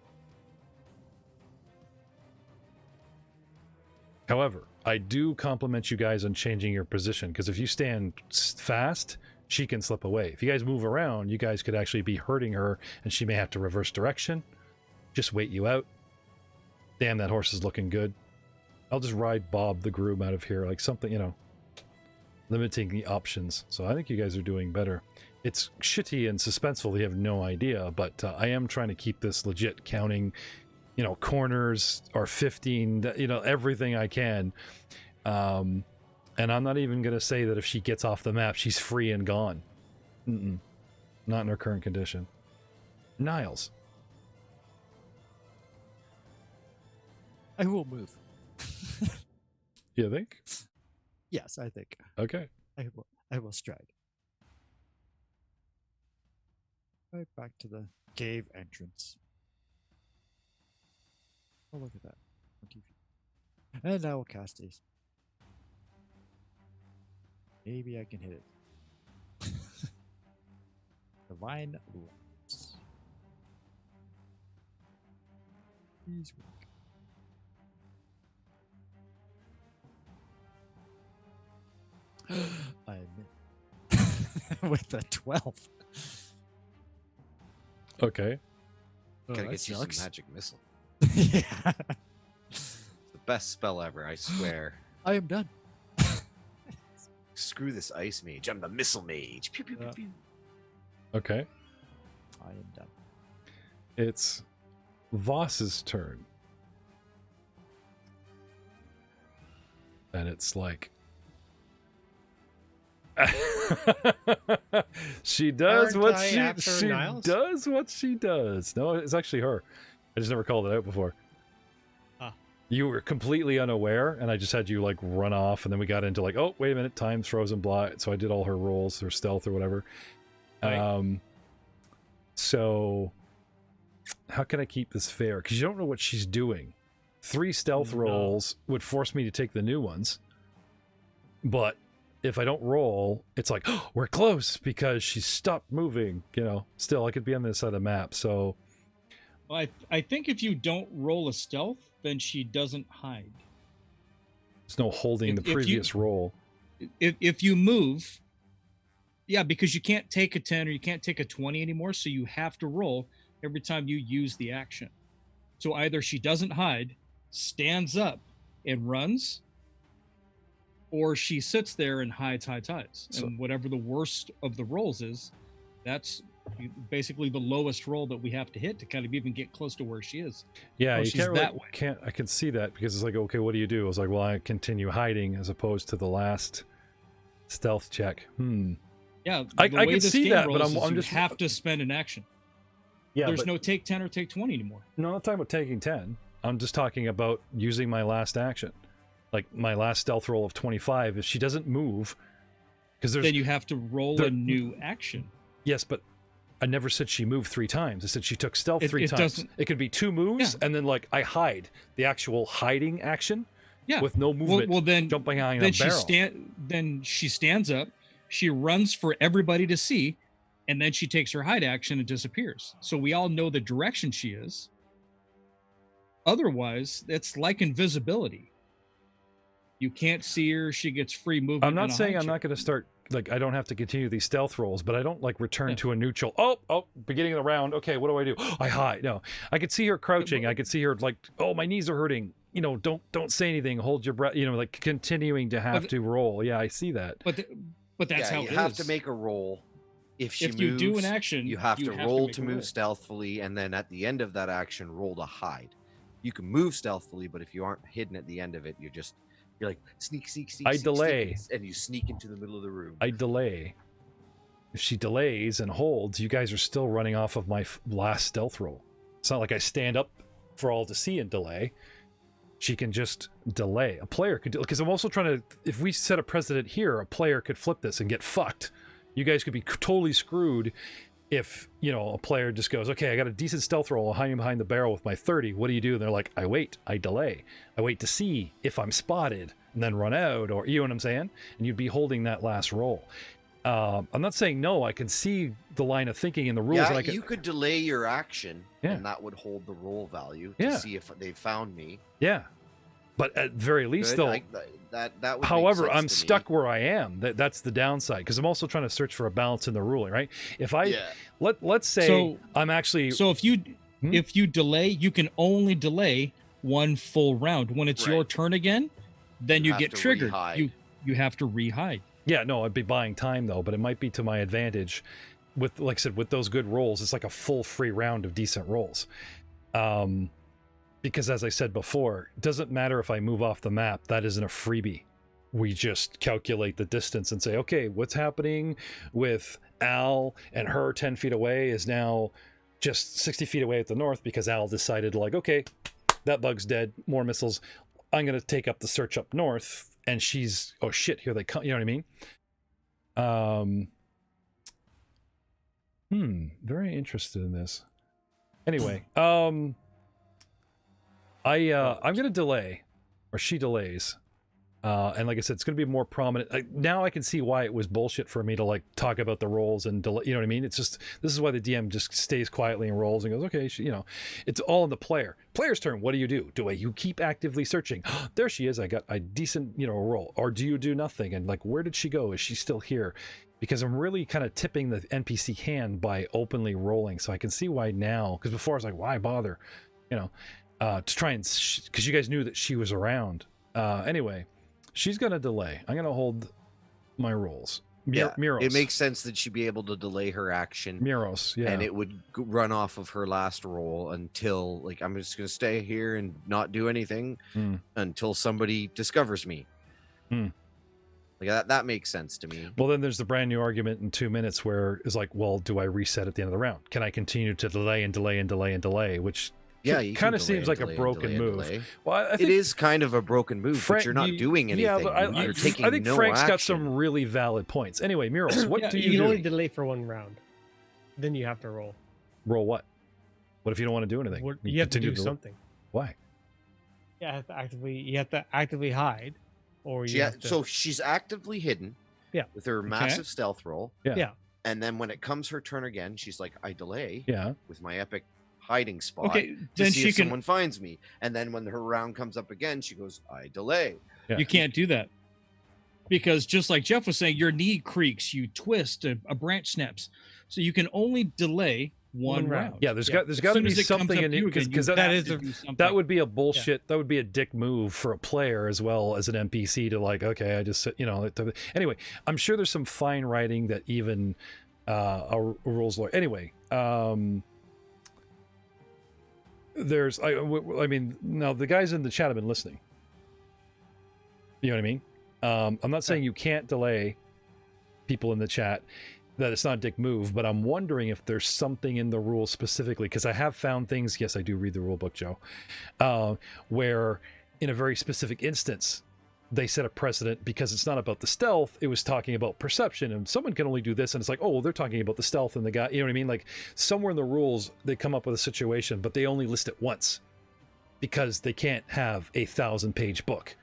However, I do compliment you guys on changing your position, because if you stand fast, she can slip away. If you guys move around, you guys could actually be hurting her, and she may have to reverse direction. Just wait you out. Damn, that horse is looking good. I'll just ride Bob the groom out of here, like something, limiting the options. So I think you guys are doing better. It's shitty and suspenseful, you have no idea, but I am trying to keep this legit, counting, corners or 15, everything I can. And I'm not even going to say that if she gets off the map, she's free and gone. Not in her current condition. Niles. I will move. You think? Yes, I think. Okay. I will stride. Right back to the cave entrance. Oh, look at that. 20 feet. And I will cast Ace. Maybe I can hit it. Divine Lance. Please work. I admit. With a 12. Okay. Oh, Gotta that get you some sucks. magic missile. Yeah. It's the best spell ever, I swear. I am done. Screw this ice mage. I'm the missile mage. Pew, pew, pew, Yeah. pew. Okay. I am done. It's Voss's turn. And it's like she does Aren't what I she after Niles? does what she does. No, it's actually her. I just never called it out before. Ah. You were completely unaware, and I just had you like run off, and then we got into like, oh, wait a minute, time's frozen blind. So I did all her rolls, her stealth or whatever. Right. So how can I keep this fair? Because you don't know what she's doing. 3 stealth No. rolls would force me to take the new ones. But if I don't roll, it's like, oh, we're close because she stopped moving. You know, still I could be on this side of the map. So Well, I think if you don't roll a stealth, then she doesn't hide. there's no holding the If you- previous roll. If you move, yeah, because you can't take a 10 or you can't take a 20 anymore, so you have to roll every time you use the action. So either she doesn't hide, stands up and runs, or she sits there and hides. So- And whatever the worst of the rolls is, that's basically the lowest roll that we have to hit to kind of even get close to where she is. Yeah, Oh, you she's can't really, that way. can't. I can see that because it's like, okay, what do you do? I was like, well, I continue hiding as opposed to the last stealth check. Yeah, I the way can this see game that, but rolls I'm is you just have to spend an action. Yeah, There's but no take 10 or take 20 anymore. no, I'm not talking about taking 10. I'm just talking about using my last action, like my last stealth roll of 25. If she doesn't move, because there's Then you have to roll there- a new action. yes, but I never said she moved 3 times. I said she took stealth 3 It times. doesn't- It could be 2 moves, Yeah. and then like I hide the actual hiding action Yeah. with no movement. Well, then jumping behind then a barrel. Then she stands up, she runs for everybody to see, and then she takes her hide action and disappears. So we all know the direction she is. Otherwise, it's like invisibility. You can't see her. She gets free movement. I'm not in a saying hide I'm not check. going to start, like, I don't have to continue these stealth rolls, but I don't, like, return Yeah. to a neutral. Oh, beginning of the round. Okay, what do I do? I hide. No, I could see her crouching. I could see her, like, oh, my knees are hurting. You know, don't say anything. Hold your breath. You know, like, continuing to have to roll. Yeah, I see that. But that's yeah, how you it have is. to make a roll. If she If moves, you do an action, you have to roll make to a move roll. stealthily, and then at the end of that action, roll to hide. You can move stealthily, but if you aren't hidden at the end of it, you're like sneak, I delay. and you sneak into the middle of the room. I delay. If she delays and holds, you guys are still running off of my last stealth roll. It's not like I stand up for all to see and delay. She can just delay. A player could do, because I'm also trying to, if we set a precedent here, a player could flip this and get fucked. You guys could be totally screwed if, you know, a player just goes, okay, I got a decent stealth roll, hiding behind the barrel with my 30. What do you do? And they're like, I wait, I delay. I wait to see if I'm spotted and then run out, or, you know what I'm saying? And you'd be holding that last roll. I'm not saying no, I can see the line of thinking in the rules. Yeah, and I can, you could delay your action, Yeah. and that would hold the roll value to Yeah. see if they found me. yeah. But at very least, Good, though, that would make however, sense I'm to me. stuck where I am. That's the downside, because I'm also trying to search for a balance in the ruling, right? If I Yeah. let's say So- I'm actually So if you Hmm? if you delay, you can only delay one full round. When it's your Right. turn again, then You you have get to triggered. re-hide. You have to re-hide. yeah, no, I'd be buying time though, but it might be to my advantage with, like I said, with those good rolls. It's like a full free round of decent rolls. Because as I said before, it doesn't matter if I move off the map, that isn't a freebie. We just calculate the distance and say, okay, what's happening with Al and her 10 feet away is now just 60 feet away at the north because Al decided, like, okay, that bug's dead, more missiles. I'm going to take up the search up north. And she's, oh shit, here they come. You know what I mean? Very interested in this. Anyway, I'm gonna delay, or she delays. And like I said, it's going to be more prominent. Now I can see why it was bullshit for me to like talk about the rolls and delay. You know what I mean? It's just, this is why the DM just stays quietly and rolls and goes, okay, it's all in the player. Player's turn. What do? You keep actively searching? There she is. I got a decent, roll. Or do you do nothing? And like, where did she go? Is she still here? Because I'm really kind of tipping the NPC hand by openly rolling. So I can see why now. Because before I was like, why bother? To try and, because you guys knew that she was around. Anyway. She's going to delay. I'm going to hold my rolls. Miros. It makes sense that she'd be able to delay her action. Miros, yeah. And it would run off of her last roll until, like, I'm just going to stay here and not do anything until somebody discovers me. Like that makes sense to me. Well, then there's the brand new argument in 2 minutes where it's like, well, do I reset at the end of the round? Can I continue to delay and delay and delay and delay? Which kind of seems like a broken move. Well, I think it is kind of a broken move, but you're not doing anything. Yeah, but you're taking I think Frank's got some really valid points. Anyway, Miros, what do you do? You only delay for one round. Then you have to roll. Roll what? What if you don't want to do anything? You have to do something. Why? You have to actively hide. Or so she's actively hidden. Yeah. With her massive stealth roll. Yeah. And then when it comes her turn again, she's like, I delay. Yeah. With my epic hiding spot. Okay, then see if someone finds me. And then when her round comes up again, she goes, I delay. Yeah. You can't do that. Because just like Jeff was saying, your knee creaks, you twist, a branch snaps. So you can only delay one round. Yeah, there's got to be something in it, because that would be a bullshit. Yeah. That would be a dick move for a player as well as an NPC to like, okay, I just anyway, I'm sure there's some fine writing that even a rules lawyer. Anyway, there's I mean, now the guys in the chat have been listening. You know what I mean? I'm not saying you can't delay people in the chat, that it's not a dick move, but I'm wondering if there's something in the rules specifically, because I have found things, yes, I do read the rule book, Joe, where in a very specific instance, they set a precedent because it's not about the stealth, it was talking about perception, and someone can only do this, and it's like, oh, well, they're talking about the stealth and the guy, you know what I mean? Like, somewhere in the rules, they come up with a situation, but they only list it once, because they can't have a 1,000-page book.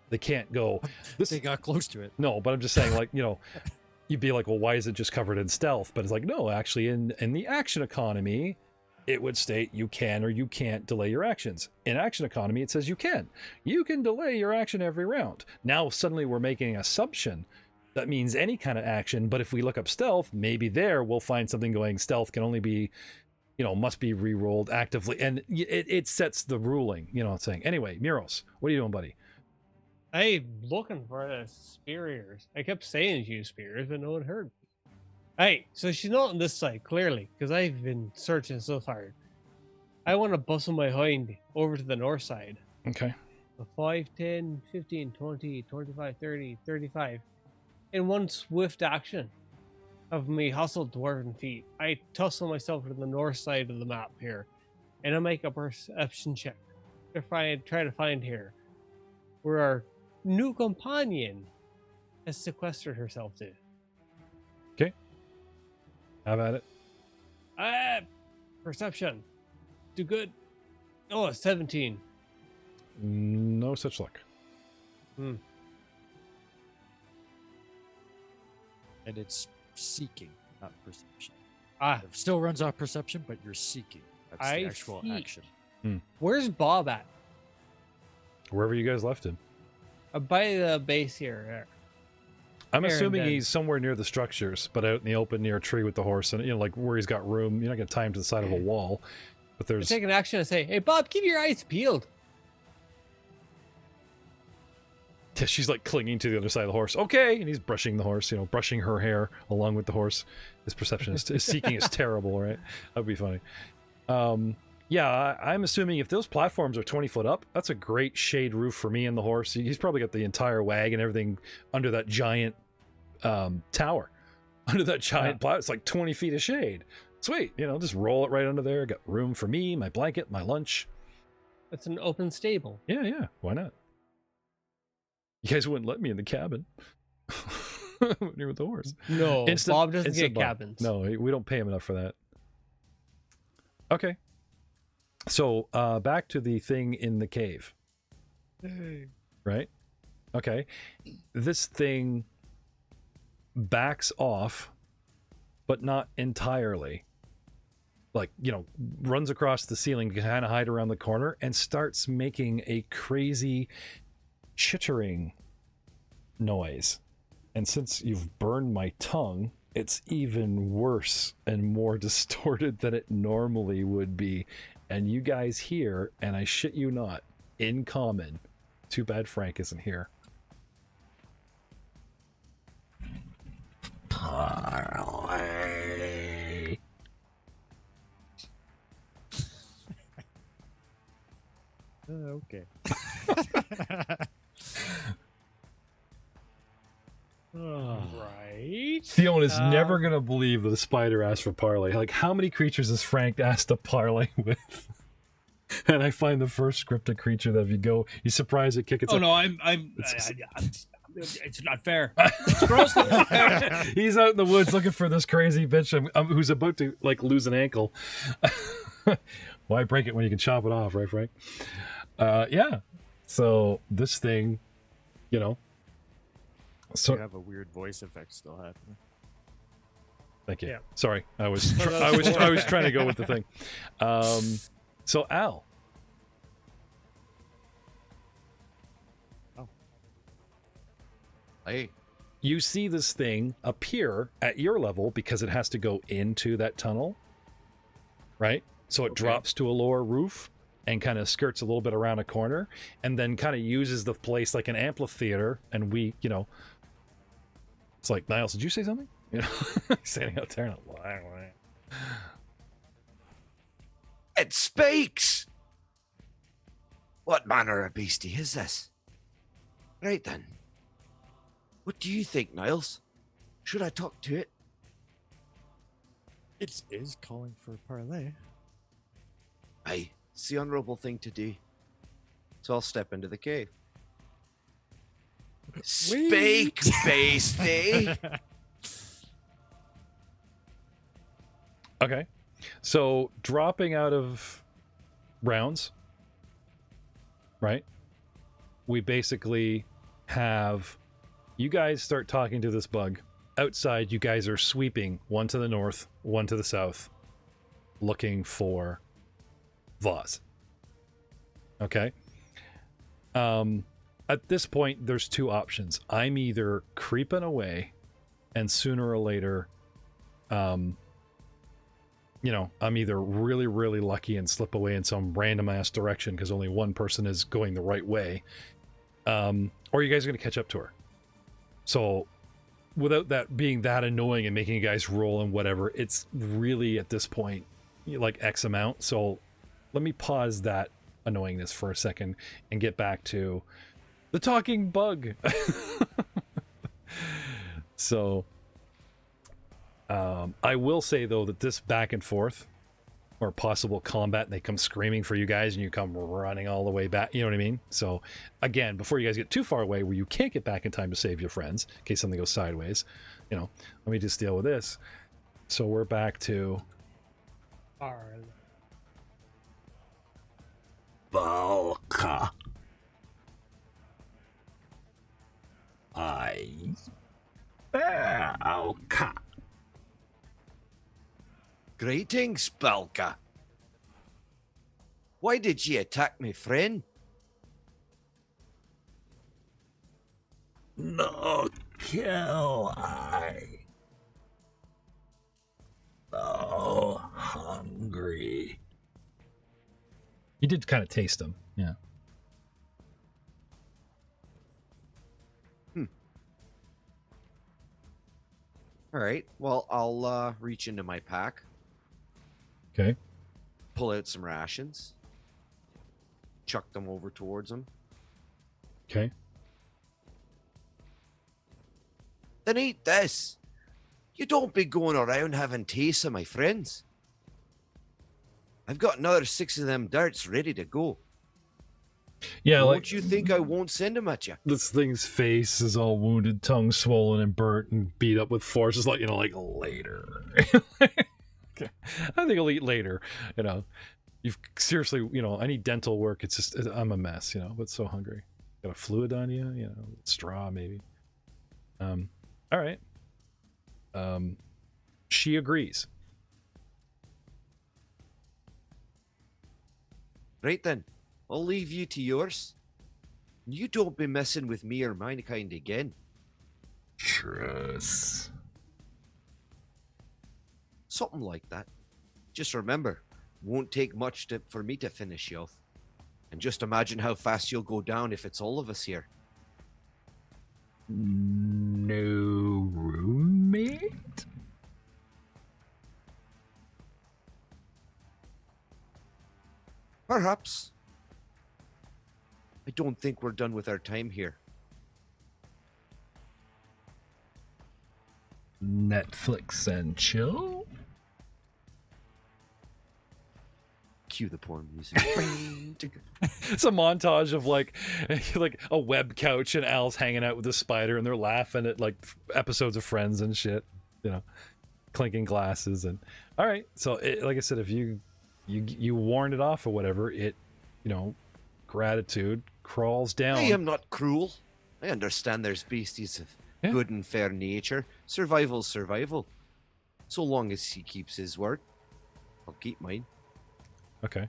They can't go... They got close to it. No, but I'm just saying, like, you'd be like, well, why is it just covered in stealth? But it's like, no, actually, in the action economy, it would state you can or you can't delay your actions. In action economy, it says you can. You can delay your action every round. Now, suddenly we're making an assumption that means any kind of action, but if we look up stealth, maybe there we'll find something going, stealth can only be, must be re-rolled actively. And it sets the ruling, it's saying. Anyway, Miros, what are you doing, buddy? I'm looking for the spears. I kept saying use spears, but no one heard me. Hey, so she's not on this side, clearly, because I've been searching so hard. I want to bustle my hind over to the north side. Okay. 5, 10, 15, 20, 25, 30, 35. In one swift action of me hustled dwarven feet, I tussle myself to the north side of the map here, and I make a perception check to try to find here where our new companion has sequestered herself to. Okay. Have at it. Perception. Do good. Oh, 17. No such luck. And it's seeking, not perception. It still runs off perception, but you're seeking. That's the actual action. Where's Bob at? Wherever you guys left him. By the base here. I'm assuming he's somewhere near the structures, but out in the open near a tree with the horse, and like where he's got room. You're not going to tie him to the side of a wall. But there's. Take an action and say, "Hey, Bob, keep your eyes peeled." Yeah, she's like clinging to the other side of the horse. Okay, and he's brushing the horse. Brushing her hair along with the horse. His perception his seeking is terrible, right? That'd be funny. Yeah, I'm assuming if those platforms are 20 foot up, that's a great shade roof for me and the horse. He's probably got the entire wag and everything under that giant tower. Under that giant platform. It's like 20 feet of shade. Sweet. Just roll it right under there. Got room for me, my blanket, my lunch. It's an open stable. Yeah. Why not? You guys wouldn't let me in the cabin. Mountaineer with the horse. No, Bob doesn't get Bob. cabins. No, we don't pay him enough for that. Okay. So back to the thing in the cave. Right? Okay. This thing backs off, but not entirely. Like, runs across the ceiling to kind of hide around the corner and starts making a crazy chittering noise. And since you've burned my tongue, it's even worse and more distorted than it normally would be. And you guys hear, and I shit you not, in common. Too bad Frank isn't here. Parlay. Okay. Right. Theon is never going to believe that the spider asked for parlay. Like, how many creatures has Frank asked to parlay with? And I find the first scripted creature that if you go, you surprise it, kick it. Oh no, it's not fair. It's grossly not fair. He's out in the woods looking for this crazy bitch who's about to like lose an ankle. Why break it when you can chop it off, right, Frank? Yeah. So this thing, So you have a weird voice effect still happening. Thank you. Yeah. Sorry, I was trying to go with the thing. So Al. Oh. Hey. You see this thing appear at your level because it has to go into that tunnel, right? So it drops to a lower roof and kind of skirts a little bit around a corner and then kind of uses the place like an amphitheater. And we, it's like, Niles, did you say something? Standing out there. It speaks! What manner of beastie is this? Right then. What do you think, Niles? Should I talk to it? It is calling for parlay. Aye, it's the honourable thing to do. So I'll step into the cave. Speak, beastie! Okay. So dropping out of rounds, right? We basically have you guys start talking to this bug. Outside, you guys are sweeping one to the north, one to the south, looking for Vaz. Okay. At this point, there's two options. I'm either creeping away, and sooner or later, I'm either really, really lucky and slip away in some random ass direction because only one person is going the right way, or you guys are going to catch up to her. So, without that being that annoying and making you guys roll and whatever, it's really at this point like X amount. So, let me pause that annoyingness for a second and get back to the talking bug. So, I will say though that this back and forth or possible combat, they come screaming for you guys and you come running all the way back, you know what I mean? So again, before you guys get too far away where you can't get back in time to save your friends in case something goes sideways, let me just deal with this. So we're back to Valka. Valka. Greetings, Balka. Why did ye attack me friend? No kill I. So hungry. You did kind of taste them, yeah. All right. Well, I'll reach into my pack. Okay. Pull out some rations. Chuck them over towards him. Okay. Then eat this. You don't be going around having tastes of my friends. I've got another 6 of them darts ready to go. Yeah, Don't you think I won't send him at you? this thing's face is all wounded, tongue swollen and burnt and beat up with force. It's like, like later. Okay. I think I'll eat later. You've seriously, I need dental work. It's just, I'm a mess, but so hungry. Got a fluid on you, straw maybe. All right. She agrees. Right then, I'll leave you to yours. You don't be messing with me or my kind again. Truce. Something like that. Just remember, won't take much for me to finish you off. And just imagine how fast you'll go down if it's all of us here. No roommate? Perhaps. I don't think we're done with our time here. Netflix and chill? Cue the porn music. It's a montage of like a web couch and Al's hanging out with a spider and they're laughing at like episodes of Friends and shit, clinking glasses. And all right, so like I said, if you warn it off or whatever, it gratitude crawls down. I am not cruel. I understand there's beasties of good and fair nature. Survival's survival. So long as he keeps his word, I'll keep mine. Okay.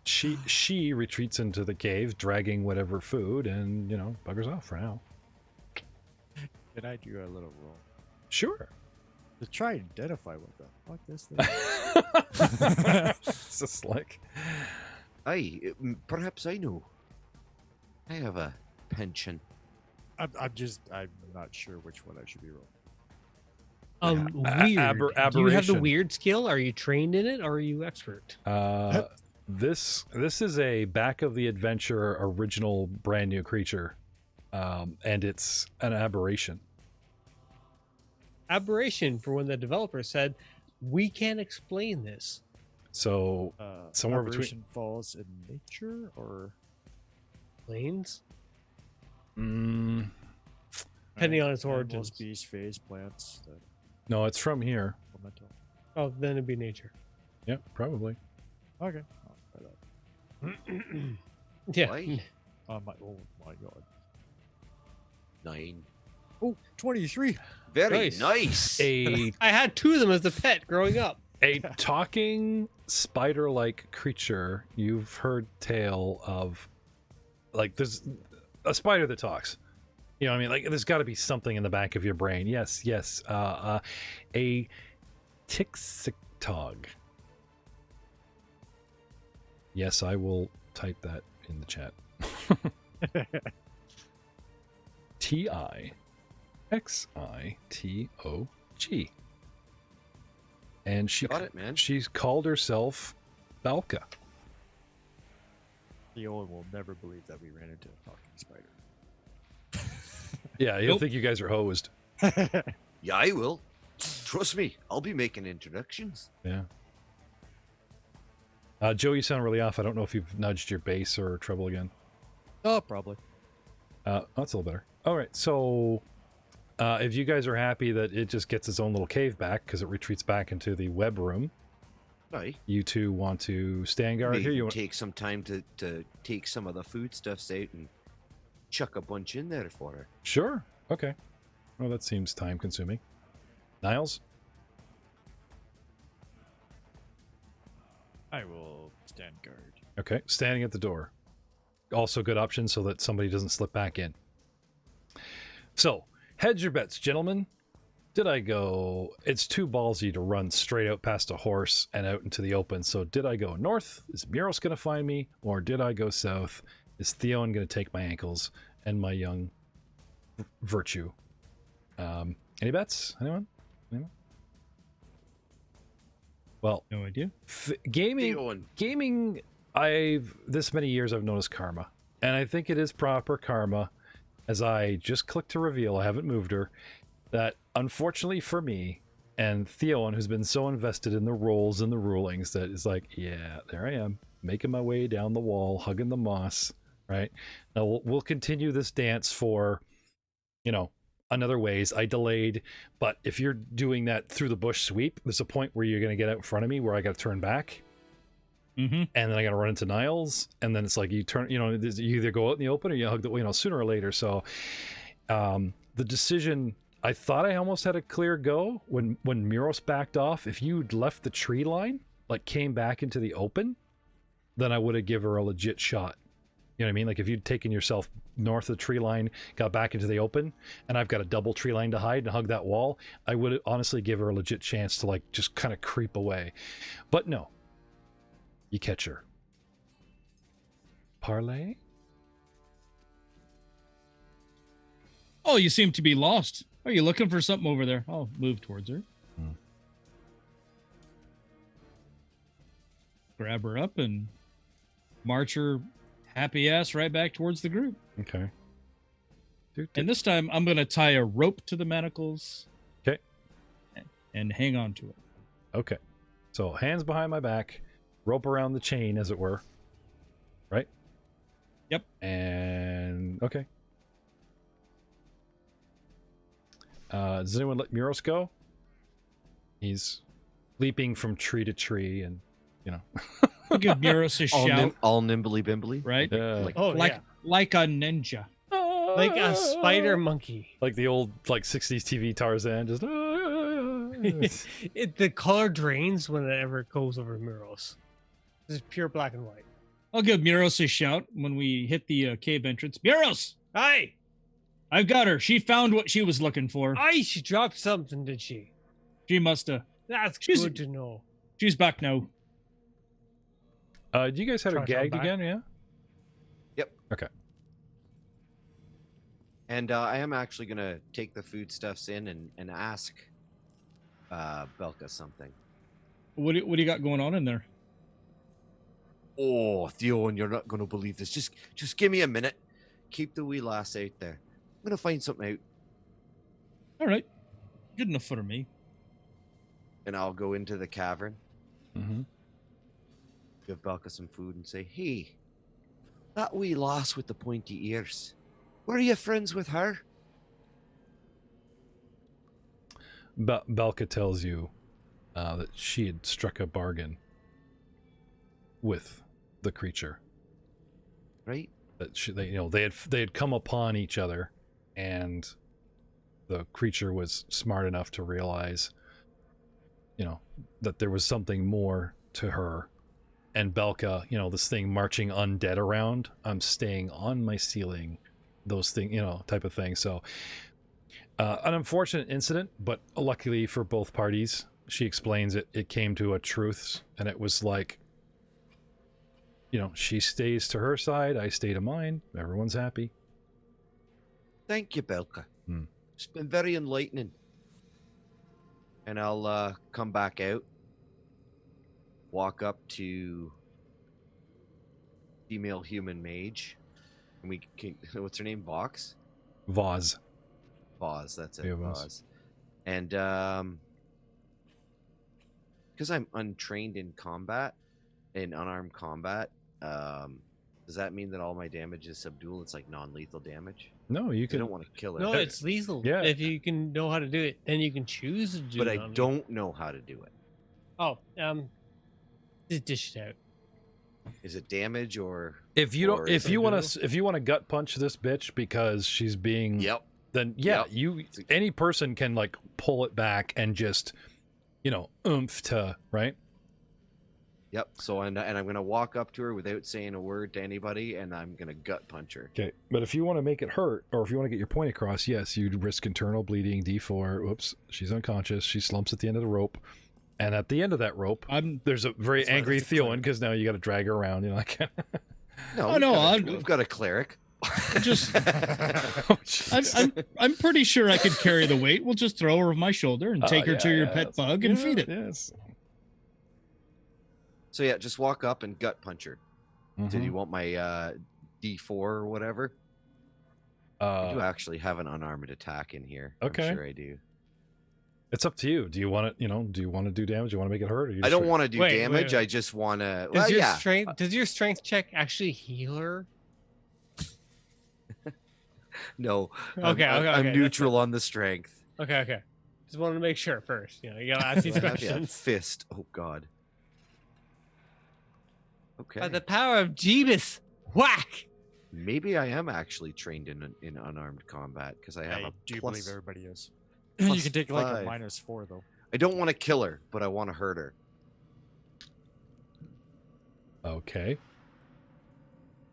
She retreats into the cave, dragging whatever food, and buggers off for now. Can I do a little roll Sure. to try and identify what the fuck this thing is? It's just like, Perhaps I know. I have a penchant. I'm not sure which one I should be rolling. Weird. Do you have the aberration. weird skill? Are you trained in it, or are you expert? This is a back of the adventure original brand new creature, and it's an aberration. Aberration for when the developer said, "We can't explain this." So somewhere Aberration falls in nature or Planes, between. depending on its animals, origins. beasts, phase, plants, No, it's from here. elemental. Oh, then it'd be nature. Yep, probably. Okay. I'll try that. Yeah. Why? Oh my god. 9. Oh, 23. Very Nice. nice. A I had 2 of them as a pet growing up. talking spider-like creature. You've heard tale of, like, there's a spider that talks. You know what I mean? Like, there's got to be something in the back of your brain. Yes. A Tixictog. Yes, I will type that in the chat. Tixitog. And she Got it, man. she's called herself Balka. The Owen will never believe that we ran into a talking spider. Yeah, you'll think you guys are hosed. Yeah, I will. Trust me, I'll be making introductions. Yeah. Joe, you sound really off. I don't know if you've nudged your bass or treble again. Oh, probably. That's a little better. All right, so if you guys are happy that it just gets its own little cave back because it retreats back into the web room, Right. you two want to stand guard Maybe here. You want take some time to take some of the foodstuffs out and chuck a bunch in there for her. Sure. Okay. Well, that seems time consuming. Niles? I will stand guard. Okay. Standing at the door. Also good option so that somebody doesn't slip back in. So, hedge your bets, gentlemen. Did I go... It's too ballsy to run straight out past a horse and out into the open. So did I go north? Is Muros going to find me? Or did I go south? Is Theon going to take my ankles and my young virtue? Any bets? Anyone? Well, No idea. gaming, this many years I've known as karma, and I think it is proper karma, as I just clicked to reveal, I haven't moved her, that unfortunately for me and Theon, who's been so invested in the roles and the rulings, that is like, yeah, there I am, making my way down the wall, hugging the moss, right? Now we'll continue this dance for, another ways. I delayed, but if you're doing that through the bush sweep, there's a point where you're going to get out in front of me where I got to turn back. Mm-hmm. And then I got to run into Niles, and then it's like you turn, you either go out in the open or you hug the, sooner or later. So the decision, I thought I almost had a clear go when Muros backed off. If you'd left the tree line, like came back into the open, then I would have given her a legit shot. You know what I mean? Like if you'd taken yourself north of the tree line, got back into the open, and I've got a double tree line to hide and hug that wall, I would honestly give her a legit chance to like just kind of creep away. But no. You catch her. Parlay? Oh, you seem to be lost. Are you looking for something over there? I'll move towards her. Grab her up and march her happy ass right back towards the group. Okay. And this time I'm going to tie a rope to the manacles. Okay. And hang on to it. Okay. So hands behind my back, rope around the chain, as it were. Right? Yep. And okay. Does anyone let Muros go? He's leaping from tree to tree, and I'll give Muros a shout. All nimbly bimbly, right? Like a ninja, like a spider monkey, like the old 60s TV Tarzan. Just the color drains whenever it goes over Muros. This is pure black and white. I'll give Muros a shout when we hit the cave entrance. Muros! Hi! I've got her. She found what she was looking for. Aye, she dropped something, did she? She must have. That's good to know. She's back now. Do you guys have her gagged again? Yeah? Yep. Okay. And I am actually going to take the foodstuffs in and ask Belka something. What do you got going on in there? Oh, Theo, and you're not going to believe this. Just give me a minute. Keep the wee lass out there. I'm going to find something out. All right. Good enough for me. And I'll go into the cavern. Mm-hmm. Give Belka some food and say, hey, that wee lass with the pointy ears, were you friends with her? Belka tells you that she had struck a bargain with the creature. Right? That they had come upon each other, and the creature was smart enough to realize, that there was something more to her. And Belka, this thing marching undead around, I'm staying on my ceiling, those things, type of thing. So, an unfortunate incident, but luckily for both parties, she explains it came to a truth, and it was like, she stays to her side, I stay to mine, everyone's happy. Thank you, Belka. It's been very enlightening. And I'll come back out, walk up to female human mage, and we can, what's her name? Vox? Vaz, that's it. Yeah, Vaz. And because I'm untrained in combat, in unarmed combat, does that mean that all my damage is subdual? It's like non-lethal damage? No, you I can. don't want to kill her. No, it's lethal. Yeah. If you can know how to do it, then you can choose to do But it. I don't know how to do it. Oh, just dish it out. Is it damage or If you don't, or if is you it- want to gut punch this bitch because she's being, Yep. then any person can like pull it back and just, oomph to, right? Yep. So and I'm gonna walk up to her without saying a word to anybody, and I'm gonna gut punch her. Okay, but if you want to make it hurt, or if you want to get your point across, yes, you'd risk internal bleeding, D4. Oops, she's unconscious. She slumps at the end of the rope, and at the end of that rope, there's a very That's why angry that's a Theon because now you got to drag her around. Like, No, we've got a cleric. Just, oh, jeez. I'm pretty sure I could carry the weight. We'll just throw her over my shoulder and take her to your pet bug and feed it. Yes. So yeah, just walk up and gut punch her. Mm-hmm. Did you want my D4 or whatever? I do actually have an unarmed attack in here. Okay. I'm sure I do. It's up to you. Do you want it? Do you want to do damage? Do you want to make it hurt? Or I don't want to do Wait, damage. wait. I just want to. Does Well, your yeah. strength? Does your strength check actually heal her? No. Okay, I'm okay, neutral on the strength. Okay. Just wanted to make sure first. You know, you gotta ask these Do I have questions. fist. Oh God. Okay. By the power of Jeebus, whack! Maybe I am actually trained in unarmed combat because I have I a do plus. believe everybody is. plus You can take like 5. a -4 though. I don't want to kill her, but I want to hurt her. Okay.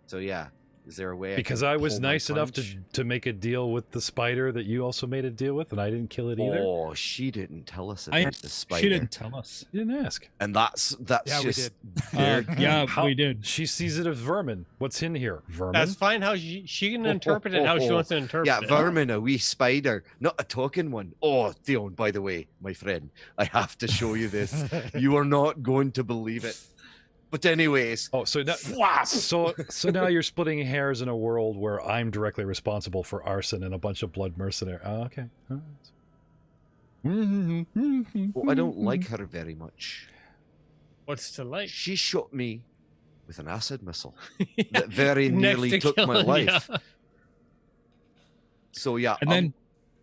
So yeah, is there a way? Because I was nice enough to make a deal with the spider that you also made a deal with, and I didn't kill it either. Oh, she didn't tell us about the spider. She didn't tell us. You didn't ask. And that's Yeah, we just did. Yeah, we did. She sees it as vermin. What's in here? Vermin? That's fine. How she can interpret it how she wants to interpret yeah, it. vermin, a wee spider, not a talking one. Oh, Theon, by the way, my friend, I have to show you this. You are not going to believe it. But anyways, Oh, so now, so now you're splitting hairs in a world where I'm directly responsible for arson and a bunch of blood mercenary. Oh, okay. well, I don't like her very much. What's to like? She shot me with an acid missile that very nearly took my killing life. ya. So yeah, And then,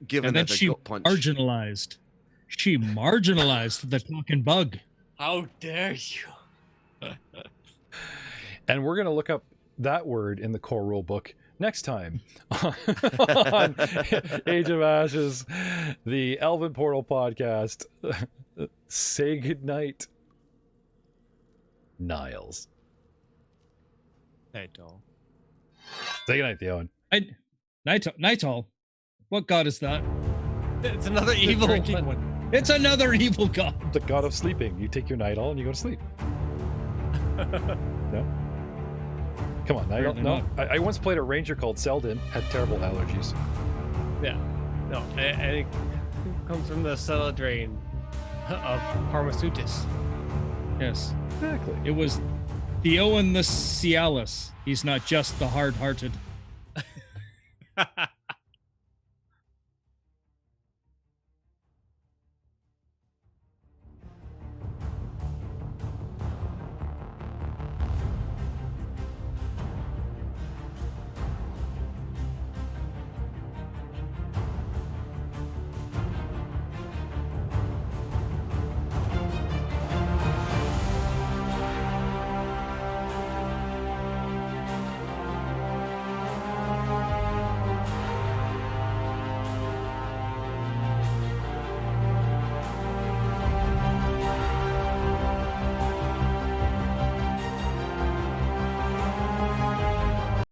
given and then it a she gut punch. marginalized. She marginalized the talking bug. How dare you? And we're going to look up that word in the core rule book next time on Age of Ashes, the Elven Portal podcast. Say goodnight, Niles. Night all. Say goodnight, Theon. Nightal. What god is that? It's another evil drinking one. It's another evil god. The god of sleeping. You take your night all and you go to sleep. No? Come on, I don't Apparently know. I once played a ranger called Selden, had terrible allergies. Yeah. No, and it comes from the Celadrine of Parmasutis. Yes. Exactly. It was Theoan the Cialis. He's not just the hard-hearted.